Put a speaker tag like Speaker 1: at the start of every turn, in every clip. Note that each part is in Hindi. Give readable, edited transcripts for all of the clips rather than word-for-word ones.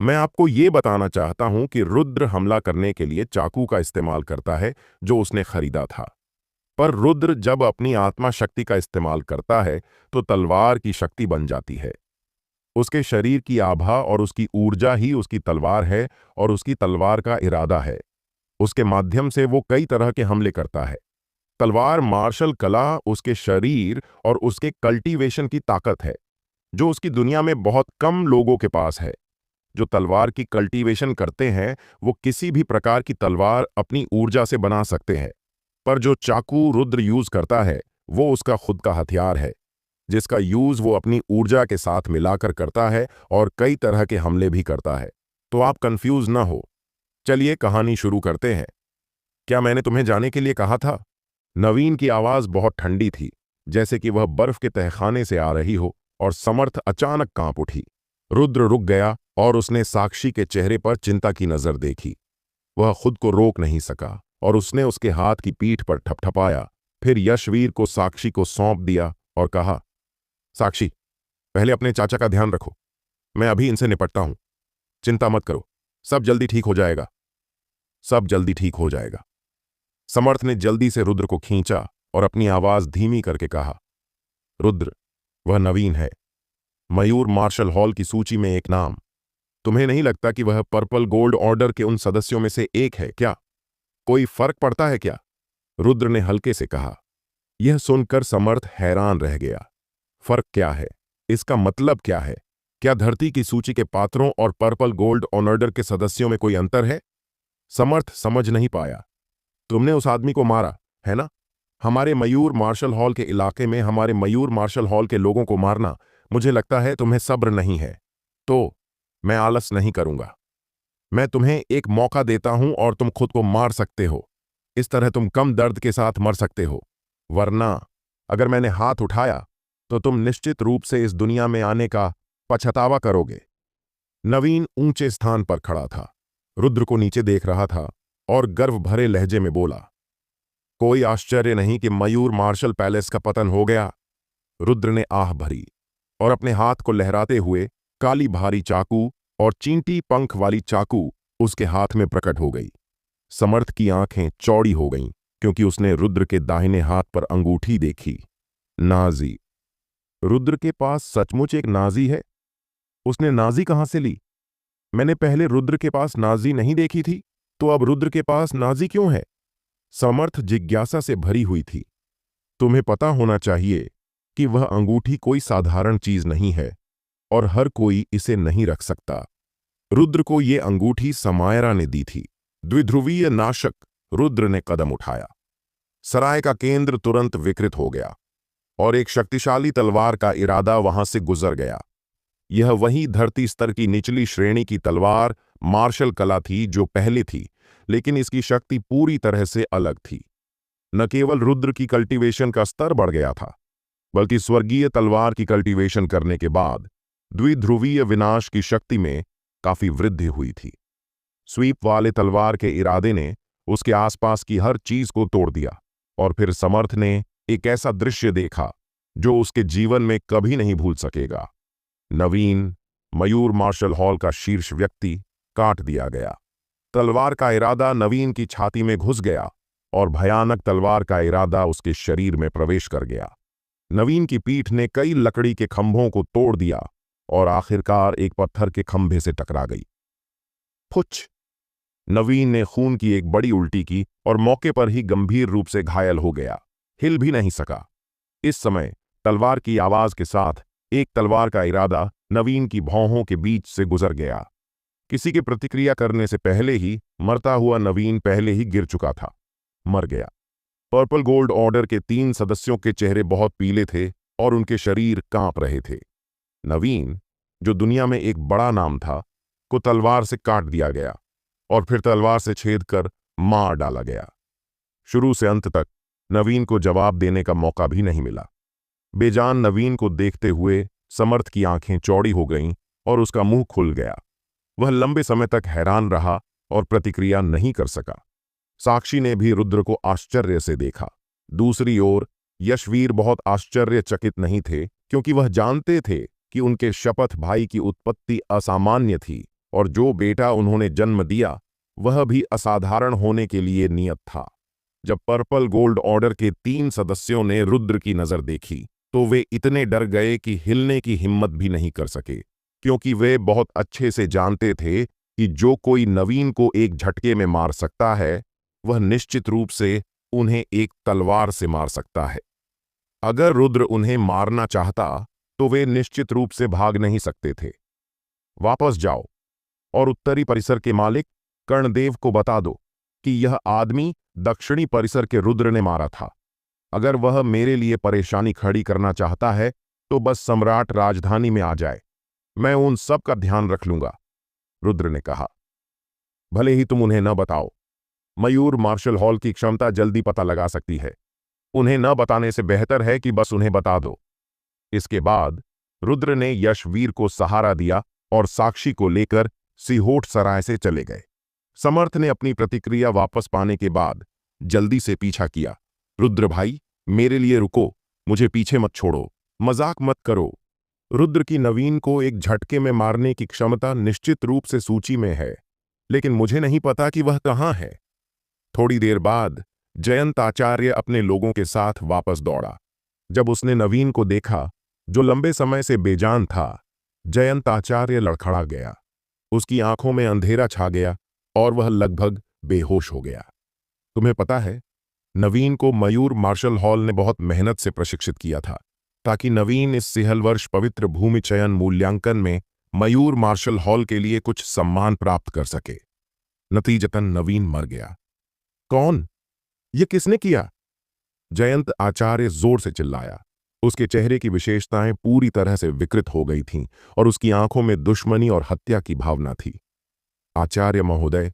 Speaker 1: मैं आपको ये बताना चाहता हूं कि रुद्र हमला करने के लिए चाकू का इस्तेमाल करता है जो उसने खरीदा था। पर रुद्र जब अपनी आत्मा शक्ति का इस्तेमाल करता है तो तलवार की शक्ति बन जाती है। उसके शरीर की आभा और उसकी ऊर्जा ही उसकी तलवार है और उसकी तलवार का इरादा है। उसके माध्यम से वो कई तरह के हमले करता है। तलवार मार्शल कला उसके शरीर और उसके कल्टीवेशन की ताकत है, जो उसकी दुनिया में बहुत कम लोगों के पास है। जो तलवार की कल्टीवेशन करते हैं वो किसी भी प्रकार की तलवार अपनी ऊर्जा से बना सकते हैं। पर जो चाकू रुद्र यूज करता है वो उसका खुद का हथियार है, जिसका यूज वो अपनी ऊर्जा के साथ मिलाकर करता है और कई तरह के हमले भी करता है। तो आप कंफ्यूज ना हो। चलिए कहानी शुरू करते हैं। क्या मैंने तुम्हें जाने के लिए कहा था? नवीन की आवाज बहुत ठंडी थी, जैसे कि वह बर्फ के तहखाने से आ रही हो, और समर्थ अचानक कांप उठी। रुद्र रुक गया और उसने साक्षी के चेहरे पर चिंता की नजर देखी। वह खुद को रोक नहीं सका और उसने उसके हाथ की पीठ पर ठपठपाया। फिर यशवीर को साक्षी को सौंप दिया और कहा, साक्षी, पहले अपने चाचा का ध्यान रखो। मैं अभी इनसे निपटता हूं। चिंता मत करो, सब जल्दी ठीक हो जाएगा। सब जल्दी ठीक हो जाएगा। समर्थ ने जल्दी से रुद्र को खींचा और अपनी आवाज धीमी करके कहा, रुद्र, वह नवीन है, मयूर मार्शल हॉल की सूची में एक नाम। तुम्हें नहीं लगता कि वह पर्पल गोल्ड ऑर्डर के उन सदस्यों में से एक है क्या? कोई फर्क पड़ता है क्या? रुद्र ने हल्के से कहा। यह सुनकर समर्थ हैरान रह गया। फर्क क्या है? इसका मतलब क्या है? क्या धरती की सूची के पात्रों और पर्पल गोल्ड ऑर्डर के सदस्यों में कोई अंतर है? समर्थ समझ नहीं पाया। तुमने उस आदमी को मारा, है ना? हमारे मयूर मार्शल हॉल के इलाके में हमारे मयूर मार्शल हॉल के लोगों को मारना, मुझे लगता है तुम्हें सब्र नहीं है। तो मैं आलस नहीं करूंगा। मैं तुम्हें एक मौका देता हूं और तुम खुद को मार सकते हो। इस तरह तुम कम दर्द के साथ मर सकते हो। वरना अगर मैंने हाथ उठाया तो तुम निश्चित रूप से इस दुनिया में आने का पछतावा करोगे। नवीन ऊंचे स्थान पर खड़ा था, रुद्र को नीचे देख रहा था और गर्व भरे लहजे में बोला, कोई आश्चर्य नहीं कि मयूर मार्शल पैलेस का पतन हो गया। रुद्र ने आह भरी और अपने हाथ को लहराते हुए काली भारी चाकू और चींटी पंख वाली चाकू उसके हाथ में प्रकट हो गई। समर्थ की आंखें चौड़ी हो गईं क्योंकि उसने रुद्र के दाहिने हाथ पर अंगूठी देखी। नाजी। रुद्र के पास सचमुच एक नाजी है। उसने नाजी कहां से ली? मैंने पहले रुद्र के पास नाजी नहीं देखी थी, तो अब रुद्र के पास नाजी क्यों है? समर्थ जिज्ञासा से भरी हुई थी। तुम्हें पता होना चाहिए कि वह अंगूठी कोई साधारण चीज नहीं है और हर कोई इसे नहीं रख सकता। रुद्र को ये अंगूठी समायरा ने दी थी। द्विध्रुवीय नाशक। रुद्र ने कदम उठाया। सराय का केंद्र तुरंत विकृत हो गया और एक शक्तिशाली तलवार का इरादा वहां से गुजर गया। यह वही धरती स्तर की निचली श्रेणी की तलवार मार्शल कला थी जो पहले थी, लेकिन इसकी शक्ति पूरी तरह से अलग थी। न केवल रुद्र की कल्टीवेशन का स्तर बढ़ गया था, बल्कि स्वर्गीय तलवार की कल्टीवेशन करने के बाद द्विध्रुवीय विनाश की शक्ति में काफी वृद्धि हुई थी। स्वीप वाले तलवार के इरादे ने उसके आसपास की हर चीज को तोड़ दिया और फिर समर्थ ने एक ऐसा दृश्य देखा जो उसके जीवन में कभी नहीं भूल सकेगा। नवीन, मयूर मार्शल हॉल का शीर्ष व्यक्ति, काट दिया गया। तलवार का इरादा नवीन की छाती में घुस गया और भयानक तलवार का इरादा उसके शरीर में प्रवेश कर गया। नवीन की पीठ ने कई लकड़ी के खंभों को तोड़ दिया और आखिरकार एक पत्थर के खंभे से टकरा गई। फुच! नवीन ने खून की एक बड़ी उल्टी की और मौके पर ही गंभीर रूप से घायल हो गया। हिल भी नहीं सका। इस समय तलवार की आवाज के साथ एक तलवार का इरादा नवीन की भौहों के बीच से गुजर गया। किसी की प्रतिक्रिया करने से पहले ही मरता हुआ नवीन पहले ही गिर चुका था, मर गया। पर्पल गोल्ड ऑर्डर के 3 सदस्यों के चेहरे बहुत पीले थे और उनके शरीर कांप रहे थे। नवीन, जो दुनिया में एक बड़ा नाम था, को तलवार से काट दिया गया और फिर तलवार से छेद कर मार डाला गया। शुरू से अंत तक नवीन को जवाब देने का मौका भी नहीं मिला। बेजान नवीन को देखते हुए समर्थ की आंखें चौड़ी हो गईं और उसका मुंह खुल गया। वह लंबे समय तक हैरान रहा और प्रतिक्रिया नहीं कर सका। साक्षी ने भी रुद्र को आश्चर्य से देखा। दूसरी ओर यशवीर बहुत आश्चर्यचकित नहीं थे, क्योंकि वह जानते थे कि उनके शपथ भाई की उत्पत्ति असामान्य थी और जो बेटा उन्होंने जन्म दिया वह भी असाधारण होने के लिए नियत था। जब पर्पल गोल्ड ऑर्डर के 3 सदस्यों ने रुद्र की नजर देखी तो वे इतने डर गए कि हिलने की हिम्मत भी नहीं कर सके, क्योंकि वे बहुत अच्छे से जानते थे कि जो कोई नवीन को एक झटके में मार सकता है वह निश्चित रूप से उन्हें एक तलवार से मार सकता है। अगर रुद्र उन्हें मारना चाहता तो वे निश्चित रूप से भाग नहीं सकते थे। वापस जाओ और उत्तरी परिसर के मालिक कर्णदेव को बता दो कि यह आदमी दक्षिणी परिसर के रुद्र ने मारा था। अगर वह मेरे लिए परेशानी खड़ी करना चाहता है तो बस सम्राट राजधानी में आ जाए, मैं उन सब का ध्यान रख लूंगा, रुद्र ने कहा। भले ही तुम उन्हें न बताओ, मयूर मार्शल हॉल की क्षमता जल्दी पता लगा सकती है। उन्हें न बताने से बेहतर है कि बस उन्हें बता दो। इसके बाद रुद्र ने यशवीर को सहारा दिया और साक्षी को लेकर सिहोट सराय से चले गए। समर्थ ने अपनी प्रतिक्रिया वापस पाने के बाद जल्दी से पीछा किया। रुद्र भाई, मेरे लिए रुको, मुझे पीछे मत छोड़ो, मजाक मत करो। रुद्र की नवीन को एक झटके में मारने की क्षमता निश्चित रूप से सूची में है, लेकिन मुझे नहीं पता कि वह कहाँ है। थोड़ी देर बाद जयंत आचार्य अपने लोगों के साथ वापस दौड़ा। जब उसने नवीन को देखा जो लंबे समय से बेजान था, जयंत आचार्य लड़खड़ा गया। उसकी आंखों में अंधेरा छा गया और वह लगभग बेहोश हो गया। तुम्हें पता है, नवीन को मयूर मार्शल हॉल ने बहुत मेहनत से प्रशिक्षित किया था ताकि नवीन इस सिहल वर्ष पवित्र भूमि चयन मूल्यांकन में मयूर मार्शल हॉल के लिए कुछ सम्मान प्राप्त कर सके। नतीजतन नवीन मर गया। कौन? ये किसने किया? जयंत आचार्य जोर से चिल्लाया। उसके चेहरे की विशेषताएं पूरी तरह से विकृत हो गई थीं और उसकी आंखों में दुश्मनी और हत्या की भावना थी। आचार्य महोदय,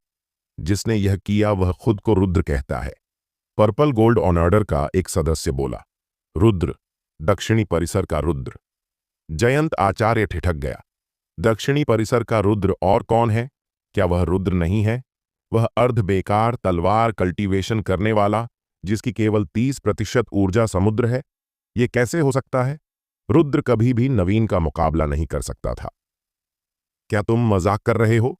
Speaker 1: जिसने यह किया वह खुद को रुद्र कहता है, पर्पल गोल्ड ऑर्डर का एक सदस्य बोला। रुद्र? दक्षिणी परिसर का रुद्र? जयंत आचार्य ठिठक गया। दक्षिणी परिसर का रुद्र और कौन है? क्या वह रुद्र नहीं है? वह अर्ध बेकार तलवार कल्टीवेशन करने वाला जिसकी केवल 30% ऊर्जा समुद्र है? ये कैसे हो सकता है? रुद्र कभी भी नवीन का मुकाबला नहीं कर सकता था। क्या तुम मजाक कर रहे हो?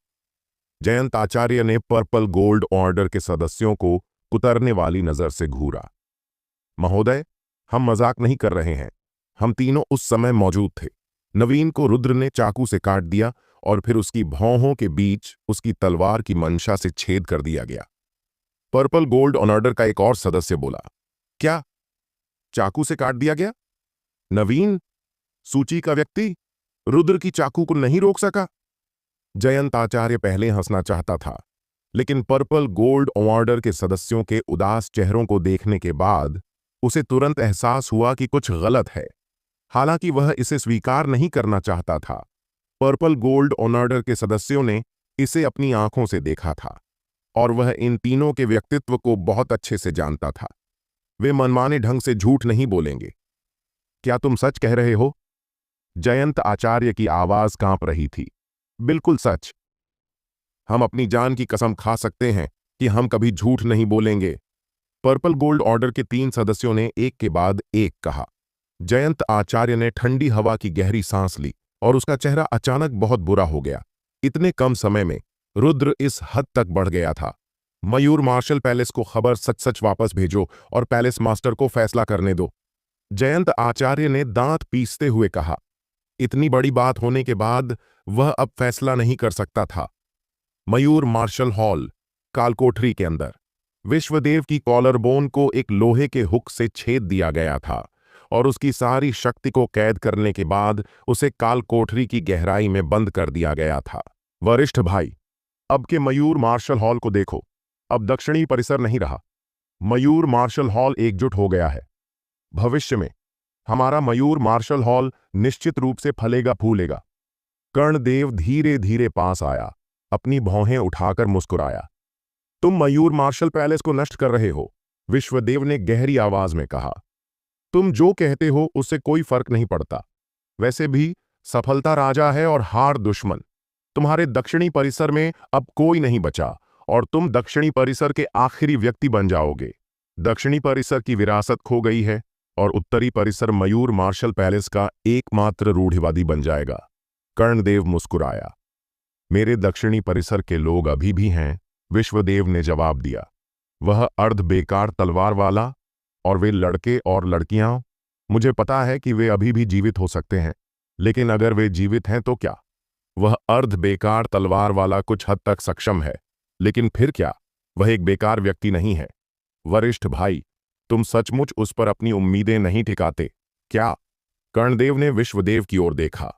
Speaker 1: जयंत आचार्य ने पर्पल गोल्ड ऑर्डर के सदस्यों को कुतरने वाली नजर से घूरा। महोदय, हम मजाक नहीं कर रहे हैं। हम तीनों उस समय मौजूद थे। नवीन को रुद्र ने चाकू से काट दिया और फिर उसकी भौहों के बीच उसकी तलवार की मंशा से छेद कर दिया गया। पर्पल गोल्ड ऑर्डर का एक और सदस्य बोला। क्या? चाकू से काट दिया गया? नवीन, सूची का व्यक्ति, रुद्र की चाकू को नहीं रोक सका? जयंत आचार्य पहले हंसना चाहता था, लेकिन पर्पल गोल्ड ऑर्डर के सदस्यों के उदास चेहरों को देखने के बाद उसे तुरंत एहसास हुआ कि कुछ गलत है। हालांकि वह इसे स्वीकार नहीं करना चाहता था। पर्पल गोल्ड ऑर्डर के सदस्यों ने इसे अपनी आंखों से देखा था और वह इन तीनों के व्यक्तित्व को बहुत अच्छे से जानता था। वे मनमाने ढंग से झूठ नहीं बोलेंगे। क्या तुम सच कह रहे हो? जयंत आचार्य की आवाज कांप रही थी। बिल्कुल सच। हम अपनी जान की कसम खा सकते हैं कि हम कभी झूठ नहीं बोलेंगे, पर्पल गोल्ड ऑर्डर के 3 सदस्यों ने एक के बाद एक कहा। जयंत आचार्य ने ठंडी हवा की गहरी सांस ली और उसका चेहरा अचानक बहुत बुरा हो गया। इतने कम समय में रुद्र इस हद तक बढ़ गया था। मयूर मार्शल पैलेस को खबर सच सच वापस भेजो और पैलेस मास्टर को फैसला करने दो, जयंत आचार्य ने दांत पीसते हुए कहा। इतनी बड़ी बात होने के बाद वह अब फैसला नहीं कर सकता था। मयूर मार्शल हॉल, कालकोठरी के अंदर विश्वदेव की कॉलरबोन को एक लोहे के हुक से छेद दिया गया था और उसकी सारी शक्ति को कैद करने के बाद उसे कालकोठरी की गहराई में बंद कर दिया गया था। वरिष्ठ भाई, अब के मयूर मार्शल हॉल को देखो। अब दक्षिणी परिसर नहीं रहा। मयूर मार्शल हॉल एकजुट हो गया है। भविष्य में हमारा मयूर मार्शल हॉल निश्चित रूप से फलेगा फूलेगा। कर्णदेव धीरे धीरे पास आया, अपनी भौहें उठाकर मुस्कुराया। तुम मयूर मार्शल पैलेस को नष्ट कर रहे हो, विश्वदेव ने गहरी आवाज में कहा। तुम जो कहते हो उससे कोई फर्क नहीं पड़ता। वैसे भी सफलता राजा है और हार दुश्मन। तुम्हारे दक्षिणी परिसर में अब कोई नहीं बचा और तुम दक्षिणी परिसर के आखिरी व्यक्ति बन जाओगे। दक्षिणी परिसर की विरासत खो गई है और उत्तरी परिसर मयूर मार्शल पैलेस का एकमात्र रूढ़िवादी बन जाएगा। कर्णदेव मुस्कुराया। मेरे दक्षिणी परिसर के लोग अभी भी हैं, विश्वदेव ने जवाब दिया। वह अर्ध बेकार तलवार वाला और वे लड़के और लड़कियां, मुझे पता है कि वे अभी भी जीवित हो सकते हैं, लेकिन अगर वे जीवित हैं तो क्या? वह अर्ध बेकार तलवार वाला कुछ हद तक सक्षम है, लेकिन फिर क्या? वह एक बेकार व्यक्ति नहीं है। वरिष्ठ भाई, तुम सचमुच उस पर अपनी उम्मीदें नहीं टिकाते क्या? कर्णदेव ने विश्वदेव की ओर देखा।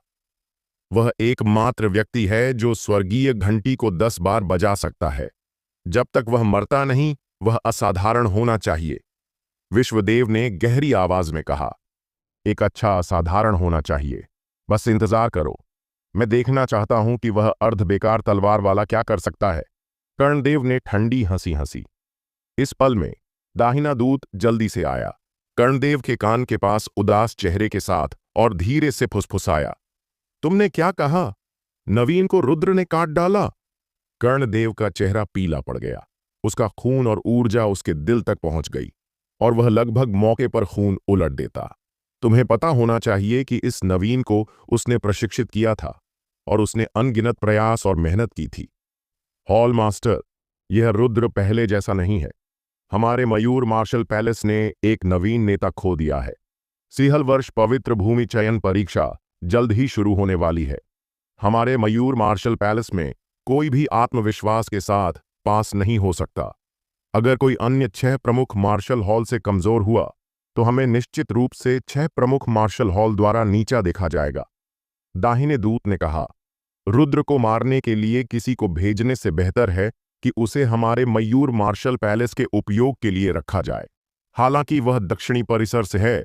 Speaker 1: वह एकमात्र व्यक्ति है जो स्वर्गीय घंटी को 10 बार बजा सकता है। जब तक वह मरता नहीं, वह असाधारण होना चाहिए। विश्वदेव ने गहरी आवाज में कहा। एक अच्छा असाधारण होना चाहिए। बस इंतजार करो। मैं देखना चाहता हूं कि वह अर्ध बेकार तलवार वाला क्या कर सकता है। कर्णदेव ने ठंडी हंसी हंसी। इस पल में दाहिना दूत जल्दी से आया, कर्णदेव के कान के पास उदास चेहरे के साथ, और धीरे से फुसफुसाया। तुमने क्या कहा? नवीन को रुद्र ने काट डाला? कर्णदेव का चेहरा पीला पड़ गया। उसका खून और ऊर्जा उसके दिल तक पहुंच गई और वह लगभग मौके पर खून उलट देता। तुम्हें पता होना चाहिए कि इस नवीन को उसने प्रशिक्षित किया था और उसने अनगिनत प्रयास और मेहनत की थी। हॉल मास्टर, यह रुद्र पहले जैसा नहीं है। हमारे मयूर मार्शल पैलेस ने एक नवीन नेता खो दिया है। सिहल वर्ष पवित्र भूमि चयन परीक्षा जल्द ही शुरू होने वाली है। हमारे मयूर मार्शल पैलेस में कोई भी आत्मविश्वास के साथ पास नहीं हो सकता। अगर कोई अन्य 6 प्रमुख मार्शल हॉल से कमजोर हुआ तो हमें निश्चित रूप से 6 प्रमुख मार्शल हॉल द्वारा नीचा देखा जाएगा। दाहिने दूत ने कहा, रुद्र को मारने के लिए किसी को भेजने से बेहतर है कि उसे हमारे मयूर मार्शल पैलेस के उपयोग के लिए रखा जाए। हालांकि वह दक्षिणी परिसर से है,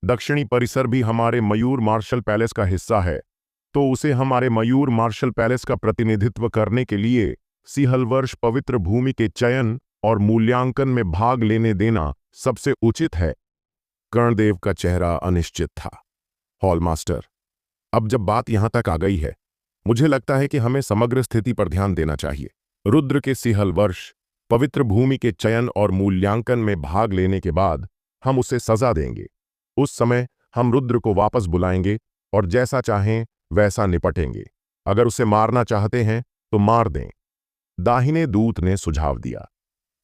Speaker 1: दक्षिणी परिसर भी हमारे मयूर मार्शल पैलेस का हिस्सा है, तो उसे हमारे मयूर मार्शल पैलेस का प्रतिनिधित्व करने के लिए सिहल वर्ष पवित्र भूमि के चयन और मूल्यांकन में भाग लेने देना सबसे उचित है। कर्णदेव का चेहरा अनिश्चित था। हॉल मास्टर, अब जब बात यहां तक आ गई है, मुझे लगता है कि हमें समग्र स्थिति पर ध्यान देना चाहिए। रुद्र के सिहल वर्ष पवित्र भूमि के चयन और मूल्यांकन में भाग लेने के बाद हम उसे सजा देंगे। उस समय हम रुद्र को वापस बुलाएंगे और जैसा चाहें वैसा निपटेंगे। अगर उसे मारना चाहते हैं तो मार दें। दाहिने दूत ने सुझाव दिया।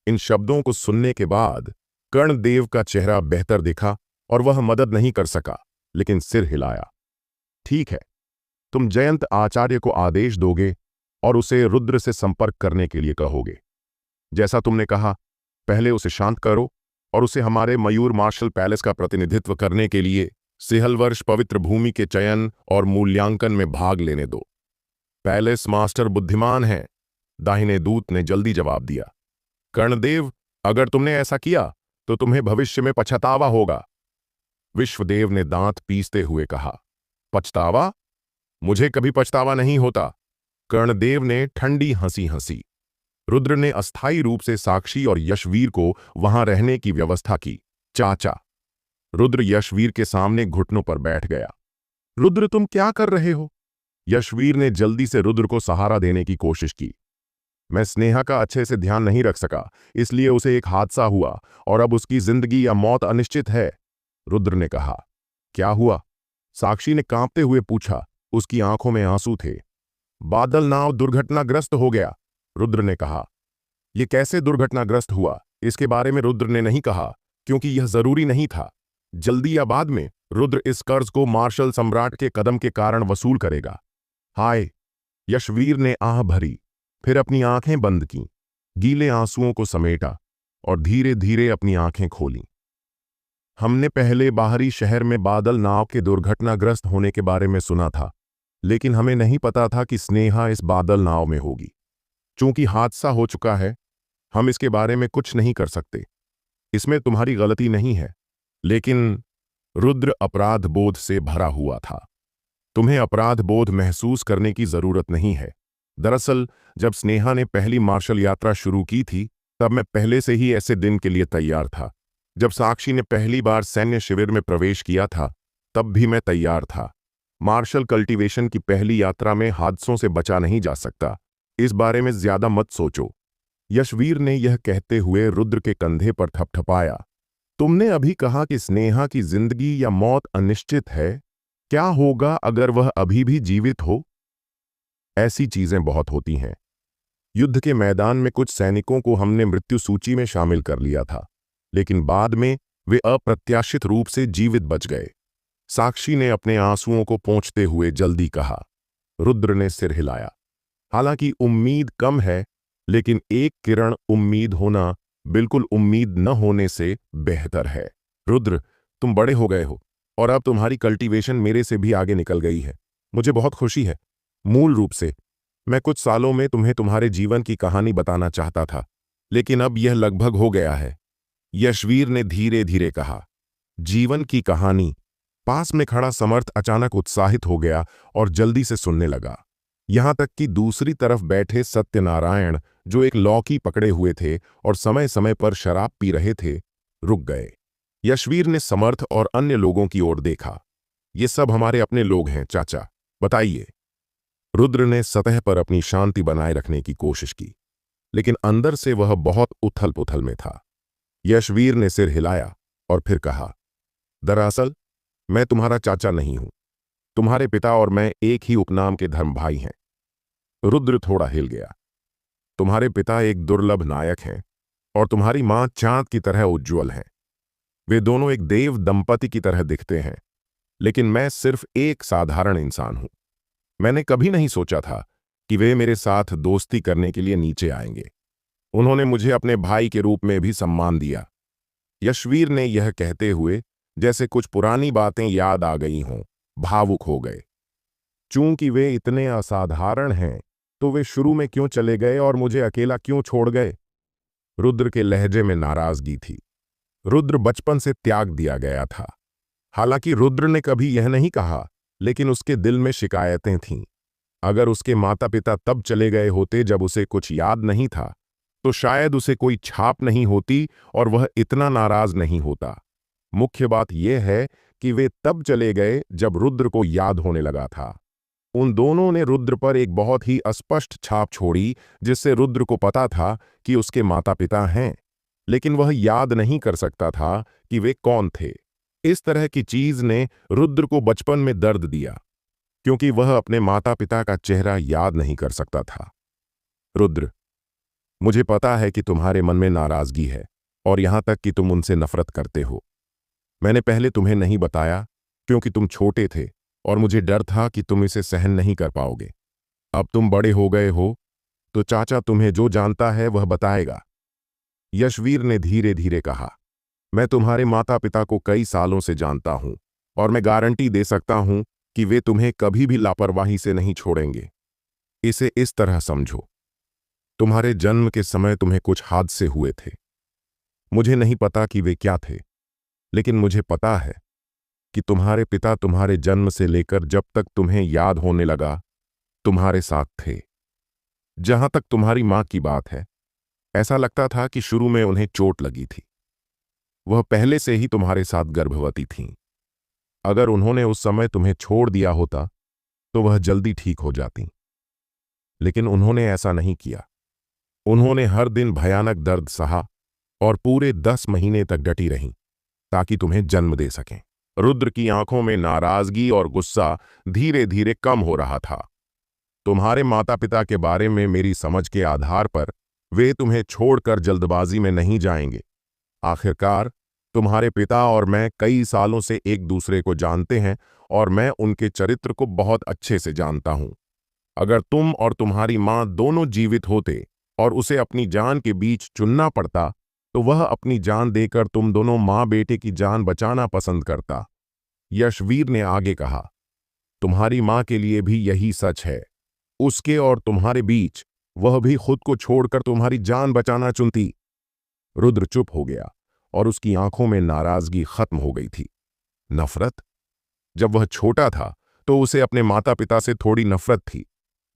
Speaker 1: इन शब्दों को सुनने के बाद कर्णदेव का चेहरा बेहतर दिखा और वह मदद नहीं कर सका, लेकिन सिर हिलाया। ठीक है, तुम जयंत आचार्य को आदेश दोगे और उसे रुद्र से संपर्क करने के लिए कहोगे। जैसा तुमने कहा, पहले उसे शांत करो और उसे हमारे मयूर मार्शल पैलेस का प्रतिनिधित्व करने के लिए सिहल वर्ष पवित्र भूमि के चयन और मूल्यांकन में भाग लेने दो। पैलेस मास्टर बुद्धिमान है, दाहिने दूत ने जल्दी जवाब दिया। कर्णदेव, अगर तुमने ऐसा किया तो तुम्हें भविष्य में पछतावा होगा। विश्वदेव ने दांत पीसते हुए कहा। पछतावा? मुझे कभी पछतावा नहीं होता। कर्णदेव ने ठंडी हंसी हंसी। रुद्र ने अस्थायी रूप से साक्षी और यशवीर को वहां रहने की व्यवस्था की। चाचा। रुद्र यशवीर के सामने घुटनों पर बैठ गया। रुद्र, तुम क्या कर रहे हो? यशवीर ने जल्दी से रुद्र को सहारा देने की कोशिश की। मैं स्नेहा का अच्छे से ध्यान नहीं रख सका, इसलिए उसे एक हादसा हुआ और अब उसकी जिंदगी या मौत अनिश्चित है, रुद्र ने कहा। क्या हुआ? साक्षी ने कांपते हुए पूछा। उसकी आंखों में आंसू थे। बादल नाव दुर्घटनाग्रस्त हो गया, रुद्र ने कहा। यह कैसे दुर्घटनाग्रस्त हुआ, इसके बारे में रुद्र ने नहीं कहा, क्योंकि यह जरूरी नहीं था। जल्दी या बाद में रुद्र इस कर्ज को मार्शल सम्राट के कदम के कारण वसूल करेगा। हाय, यशवीर ने आह भरी, फिर अपनी आंखें बंद कीं, गीले आंसुओं को समेटा और धीरे धीरे अपनी आंखें खोलीं। हमने पहले बाहरी शहर में बादल नाव के दुर्घटनाग्रस्त होने के बारे में सुना था, लेकिन हमें नहीं पता था कि स्नेहा इस बादल नाव में होगी। चूंकि हादसा हो चुका है, हम इसके बारे में कुछ नहीं कर सकते। इसमें तुम्हारी गलती नहीं है, लेकिन रुद्र अपराध बोध से भरा हुआ था। तुम्हें अपराध बोध महसूस करने की जरूरत नहीं है। दरअसल जब स्नेहा ने पहली मार्शल यात्रा शुरू की थी, तब मैं पहले से ही ऐसे दिन के लिए तैयार था। जब साक्षी ने पहली बार सैन्य शिविर में प्रवेश किया था, तब भी मैं तैयार था। मार्शल कल्टीवेशन की पहली यात्रा में हादसों से बचा नहीं जा सकता। इस बारे में ज्यादा मत सोचो। यशवीर ने यह कहते हुए रुद्र के कंधे पर थपथपाया। तुमने अभी कहा कि स्नेहा की जिंदगी या मौत अनिश्चित है। क्या होगा अगर वह अभी भी जीवित हो? ऐसी चीजें बहुत होती हैं। युद्ध के मैदान में कुछ सैनिकों को हमने मृत्यु सूची में शामिल कर लिया था, लेकिन बाद में वे अप्रत्याशित रूप से जीवित बच गए। साक्षी ने अपने आंसुओं को पोंछते हुए जल्दी कहा। रुद्र ने सिर हिलाया। हालांकि उम्मीद कम है, लेकिन एक किरण उम्मीद होना बिल्कुल उम्मीद न होने से बेहतर है। रुद्र, तुम बड़े हो गए हो और अब तुम्हारी कल्टीवेशन मेरे से भी आगे निकल गई है। मुझे बहुत खुशी है। मूल रूप से मैं कुछ सालों में तुम्हें तुम्हारे जीवन की कहानी बताना चाहता था, लेकिन अब यह लगभग हो गया है। यशवीर ने धीरे धीरे कहा। जीवन की कहानी। पास में खड़ा समर्थ अचानक उत्साहित हो गया और जल्दी से सुनने लगा। यहां तक कि दूसरी तरफ बैठे सत्यनारायण, जो एक लौकी पकड़े हुए थे और समय समय पर शराब पी रहे थे, रुक गए। यशवीर ने समर्थ और अन्य लोगों की ओर देखा। ये सब हमारे अपने लोग हैं चाचा, बताइए। रुद्र ने सतह पर अपनी शांति बनाए रखने की कोशिश की, लेकिन अंदर से वह बहुत उथल पुथल में था। यशवीर ने सिर हिलाया और फिर कहा, दरअसल मैं तुम्हारा चाचा नहीं हूं। तुम्हारे पिता और मैं एक ही उपनाम के धर्म भाई हैं। रुद्र थोड़ा हिल गया। तुम्हारे पिता एक दुर्लभ नायक हैं और तुम्हारी मां चांद की तरह उज्ज्वल हैं। वे दोनों एक देव दंपति की तरह दिखते हैं, लेकिन मैं सिर्फ एक साधारण इंसान हूं। मैंने कभी नहीं सोचा था कि वे मेरे साथ दोस्ती करने के लिए नीचे आएंगे। उन्होंने मुझे अपने भाई के रूप में भी सम्मान दिया। यशवीर ने यह कहते हुए, जैसे कुछ पुरानी बातें याद आ गई हों, भावुक हो गए। चूंकि वे इतने असाधारण हैं, तो वे शुरू में क्यों चले गए और मुझे अकेला क्यों छोड़ गए? रुद्र के लहजे में नाराजगी थी। रुद्र बचपन से त्याग दिया गया था। हालांकि रुद्र ने कभी यह नहीं कहा, लेकिन उसके दिल में शिकायतें थीं। अगर उसके माता पिता तब चले गए होते जब उसे कुछ याद नहीं था, तो शायद उसे कोई छाप नहीं होती और वह इतना नाराज नहीं होता। मुख्य बात यह है कि वे तब चले गए जब रुद्र को याद होने लगा था। उन दोनों ने रुद्र पर एक बहुत ही अस्पष्ट छाप छोड़ी, जिससे रुद्र को पता था कि उसके माता पिता हैं, लेकिन वह याद नहीं कर सकता था कि वे कौन थे। इस तरह की चीज ने रुद्र को बचपन में दर्द दिया, क्योंकि वह अपने माता पिता का चेहरा याद नहीं कर सकता था। रुद्र, मुझे पता है कि तुम्हारे मन में नाराजगी है और यहां तक कि तुम उनसे नफरत करते हो। मैंने पहले तुम्हें नहीं बताया क्योंकि तुम छोटे थे और मुझे डर था कि तुम इसे सहन नहीं कर पाओगे। अब तुम बड़े हो गए हो, तो चाचा तुम्हें जो जानता है वह बताएगा। यशवीर ने धीरे धीरे कहा, मैं तुम्हारे माता पिता को कई सालों से जानता हूं और मैं गारंटी दे सकता हूं कि वे तुम्हें कभी भी लापरवाही से नहीं छोड़ेंगे। इसे इस तरह समझो, तुम्हारे जन्म के समय तुम्हें कुछ हादसे हुए थे। मुझे नहीं पता कि वे क्या थे, लेकिन मुझे पता है कि तुम्हारे पिता तुम्हारे जन्म से लेकर जब तक तुम्हें याद होने लगा, तुम्हारे साथ थे। जहां तक तुम्हारी मां की बात है, ऐसा लगता था कि शुरू में उन्हें चोट लगी थी। वह पहले से ही तुम्हारे साथ गर्भवती थीं। अगर उन्होंने उस समय तुम्हें छोड़ दिया होता, तो वह जल्दी ठीक हो जाती। लेकिन उन्होंने ऐसा नहीं किया। उन्होंने हर दिन भयानक दर्द सहा और पूरे 10 महीने तक डटी रहीं, ताकि तुम्हें जन्म दे सकें। रुद्र की आंखों में नाराजगी और गुस्सा धीरे धीरे कम हो रहा था। तुम्हारे माता पिता के बारे में मेरी समझ के आधार पर वे तुम्हें छोड़कर जल्दबाजी में नहीं जाएंगे। आखिरकार तुम्हारे पिता और मैं कई सालों से एक दूसरे को जानते हैं और मैं उनके चरित्र को बहुत अच्छे से जानता हूं। अगर तुम और तुम्हारी मां दोनों जीवित होते और उसे अपनी जान के बीच चुनना पड़ता, तो वह अपनी जान देकर तुम दोनों मां बेटे की जान बचाना पसंद करता। यशवीर ने आगे कहा, तुम्हारी मां के लिए भी यही सच है। उसके और तुम्हारे बीच वह भी खुद को छोड़कर तुम्हारी जान बचाना चुनती। रुद्र चुप हो गया और उसकी आंखों में नाराजगी खत्म हो गई थी। नफरत? जब वह छोटा था तो उसे अपने माता पिता से थोड़ी नफरत थी,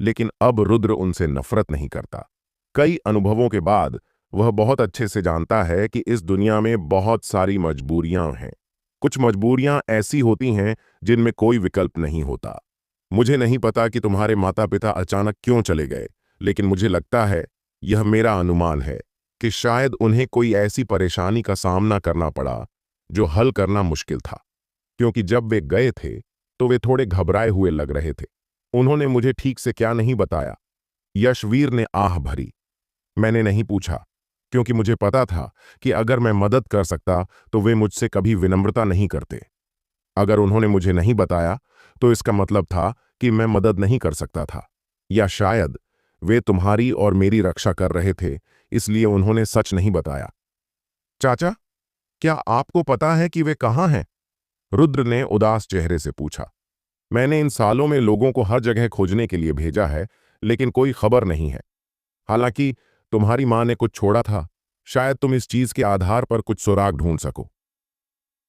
Speaker 1: लेकिन अब रुद्र उनसे नफरत नहीं करता। कई अनुभवों के बाद वह बहुत अच्छे से जानता है कि इस दुनिया में बहुत सारी मजबूरियां हैं। कुछ मजबूरियां ऐसी होती हैं जिनमें कोई विकल्प नहीं होता। मुझे नहीं पता कि तुम्हारे माता पिता अचानक क्यों चले गए, लेकिन मुझे लगता है, यह मेरा अनुमान है, कि शायद उन्हें कोई ऐसी परेशानी का सामना करना पड़ा जो हल करना मुश्किल था। क्योंकि जब वे गए थे तो वे थोड़े घबराए हुए लग रहे थे। उन्होंने मुझे ठीक से क्या नहीं बताया? यशवीर ने आह भरी। मैंने नहीं पूछा, क्योंकि मुझे पता था कि अगर मैं मदद कर सकता तो वे मुझसे कभी विनम्रता नहीं करते। अगर उन्होंने मुझे नहीं बताया तो इसका मतलब था कि मैं मदद नहीं कर सकता था, या शायद वे तुम्हारी और मेरी रक्षा कर रहे थे, इसलिए उन्होंने सच नहीं बताया। चाचा, क्या आपको पता है कि वे कहाँ हैं? रुद्र ने उदास चेहरे से पूछा। मैंने इन सालों में लोगों को हर जगह खोजने के लिए भेजा है, लेकिन कोई खबर नहीं है। हालांकि तुम्हारी मां ने कुछ छोड़ा था, शायद तुम इस चीज के आधार पर कुछ सुराग ढूंढ सको।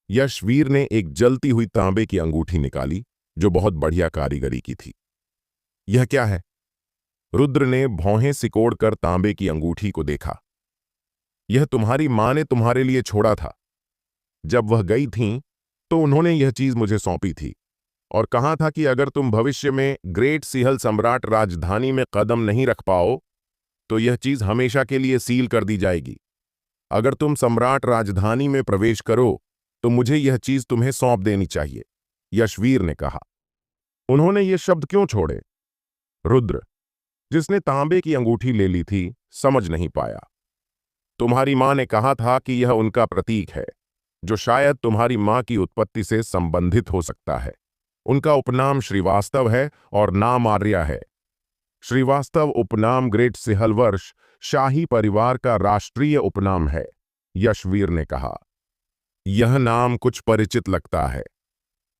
Speaker 1: यशवीर ने एक जलती हुई तांबे की अंगूठी निकाली, जो बहुत बढ़िया कारीगरी की थी। यह क्या है? रुद्र ने भौहें सिकोड़कर तांबे की अंगूठी को देखा। यह तुम्हारी मां ने तुम्हारे लिए छोड़ा था। जब वह गई थीं, तो उन्होंने यह चीज मुझे सौंपी थी और कहा था कि अगर तुम भविष्य में ग्रेट सिहल सम्राट राजधानी में कदम नहीं रख पाओ तो यह चीज हमेशा के लिए सील कर दी जाएगी। अगर तुम सम्राट राजधानी में प्रवेश करो तो मुझे यह चीज तुम्हें सौंप देनी चाहिए, यशवीर ने कहा। उन्होंने ये शब्द क्यों छोड़े? रुद्र, जिसने तांबे की अंगूठी ले ली थी, समझ नहीं पाया। तुम्हारी मां ने कहा था कि यह उनका प्रतीक है, जो शायद तुम्हारी मां की उत्पत्ति से संबंधित हो सकता है। उनका उपनाम श्रीवास्तव है और नाम आर्या है। श्रीवास्तव उपनाम ग्रेट सिहल वर्ष शाही परिवार का राष्ट्रीय उपनाम है, यशवीर ने कहा। यह नाम कुछ परिचित लगता है।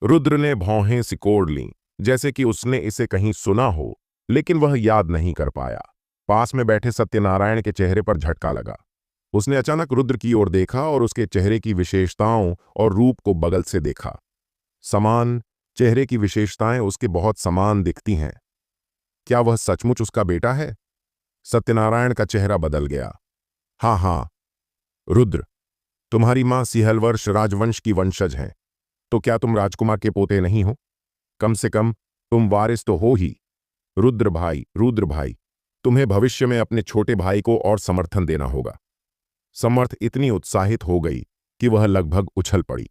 Speaker 1: रुद्र ने भौहें सिकोड़ लीं, जैसे कि उसने इसे कहीं सुना हो, लेकिन वह याद नहीं कर पाया। पास में बैठे सत्यनारायण के चेहरे पर झटका लगा। उसने अचानक रुद्र की ओर देखा और उसके चेहरे की विशेषताओं और रूप को बगल से देखा। समान चेहरे की विशेषताएं उसके बहुत समान दिखती हैं। क्या वह सचमुच उसका बेटा है? सत्यनारायण का चेहरा बदल गया। हाँ हाँ, रुद्र, तुम्हारी मां सिहलवर्ष राजवंश की वंशज हैं, तो क्या तुम राजकुमार के पोते नहीं हो? कम से कम तुम वारिस तो हो ही। रुद्र भाई, तुम्हें भविष्य में अपने छोटे भाई को और समर्थन देना होगा। समर्थ इतनी उत्साहित हो गई कि वह लगभग उछल पड़ी।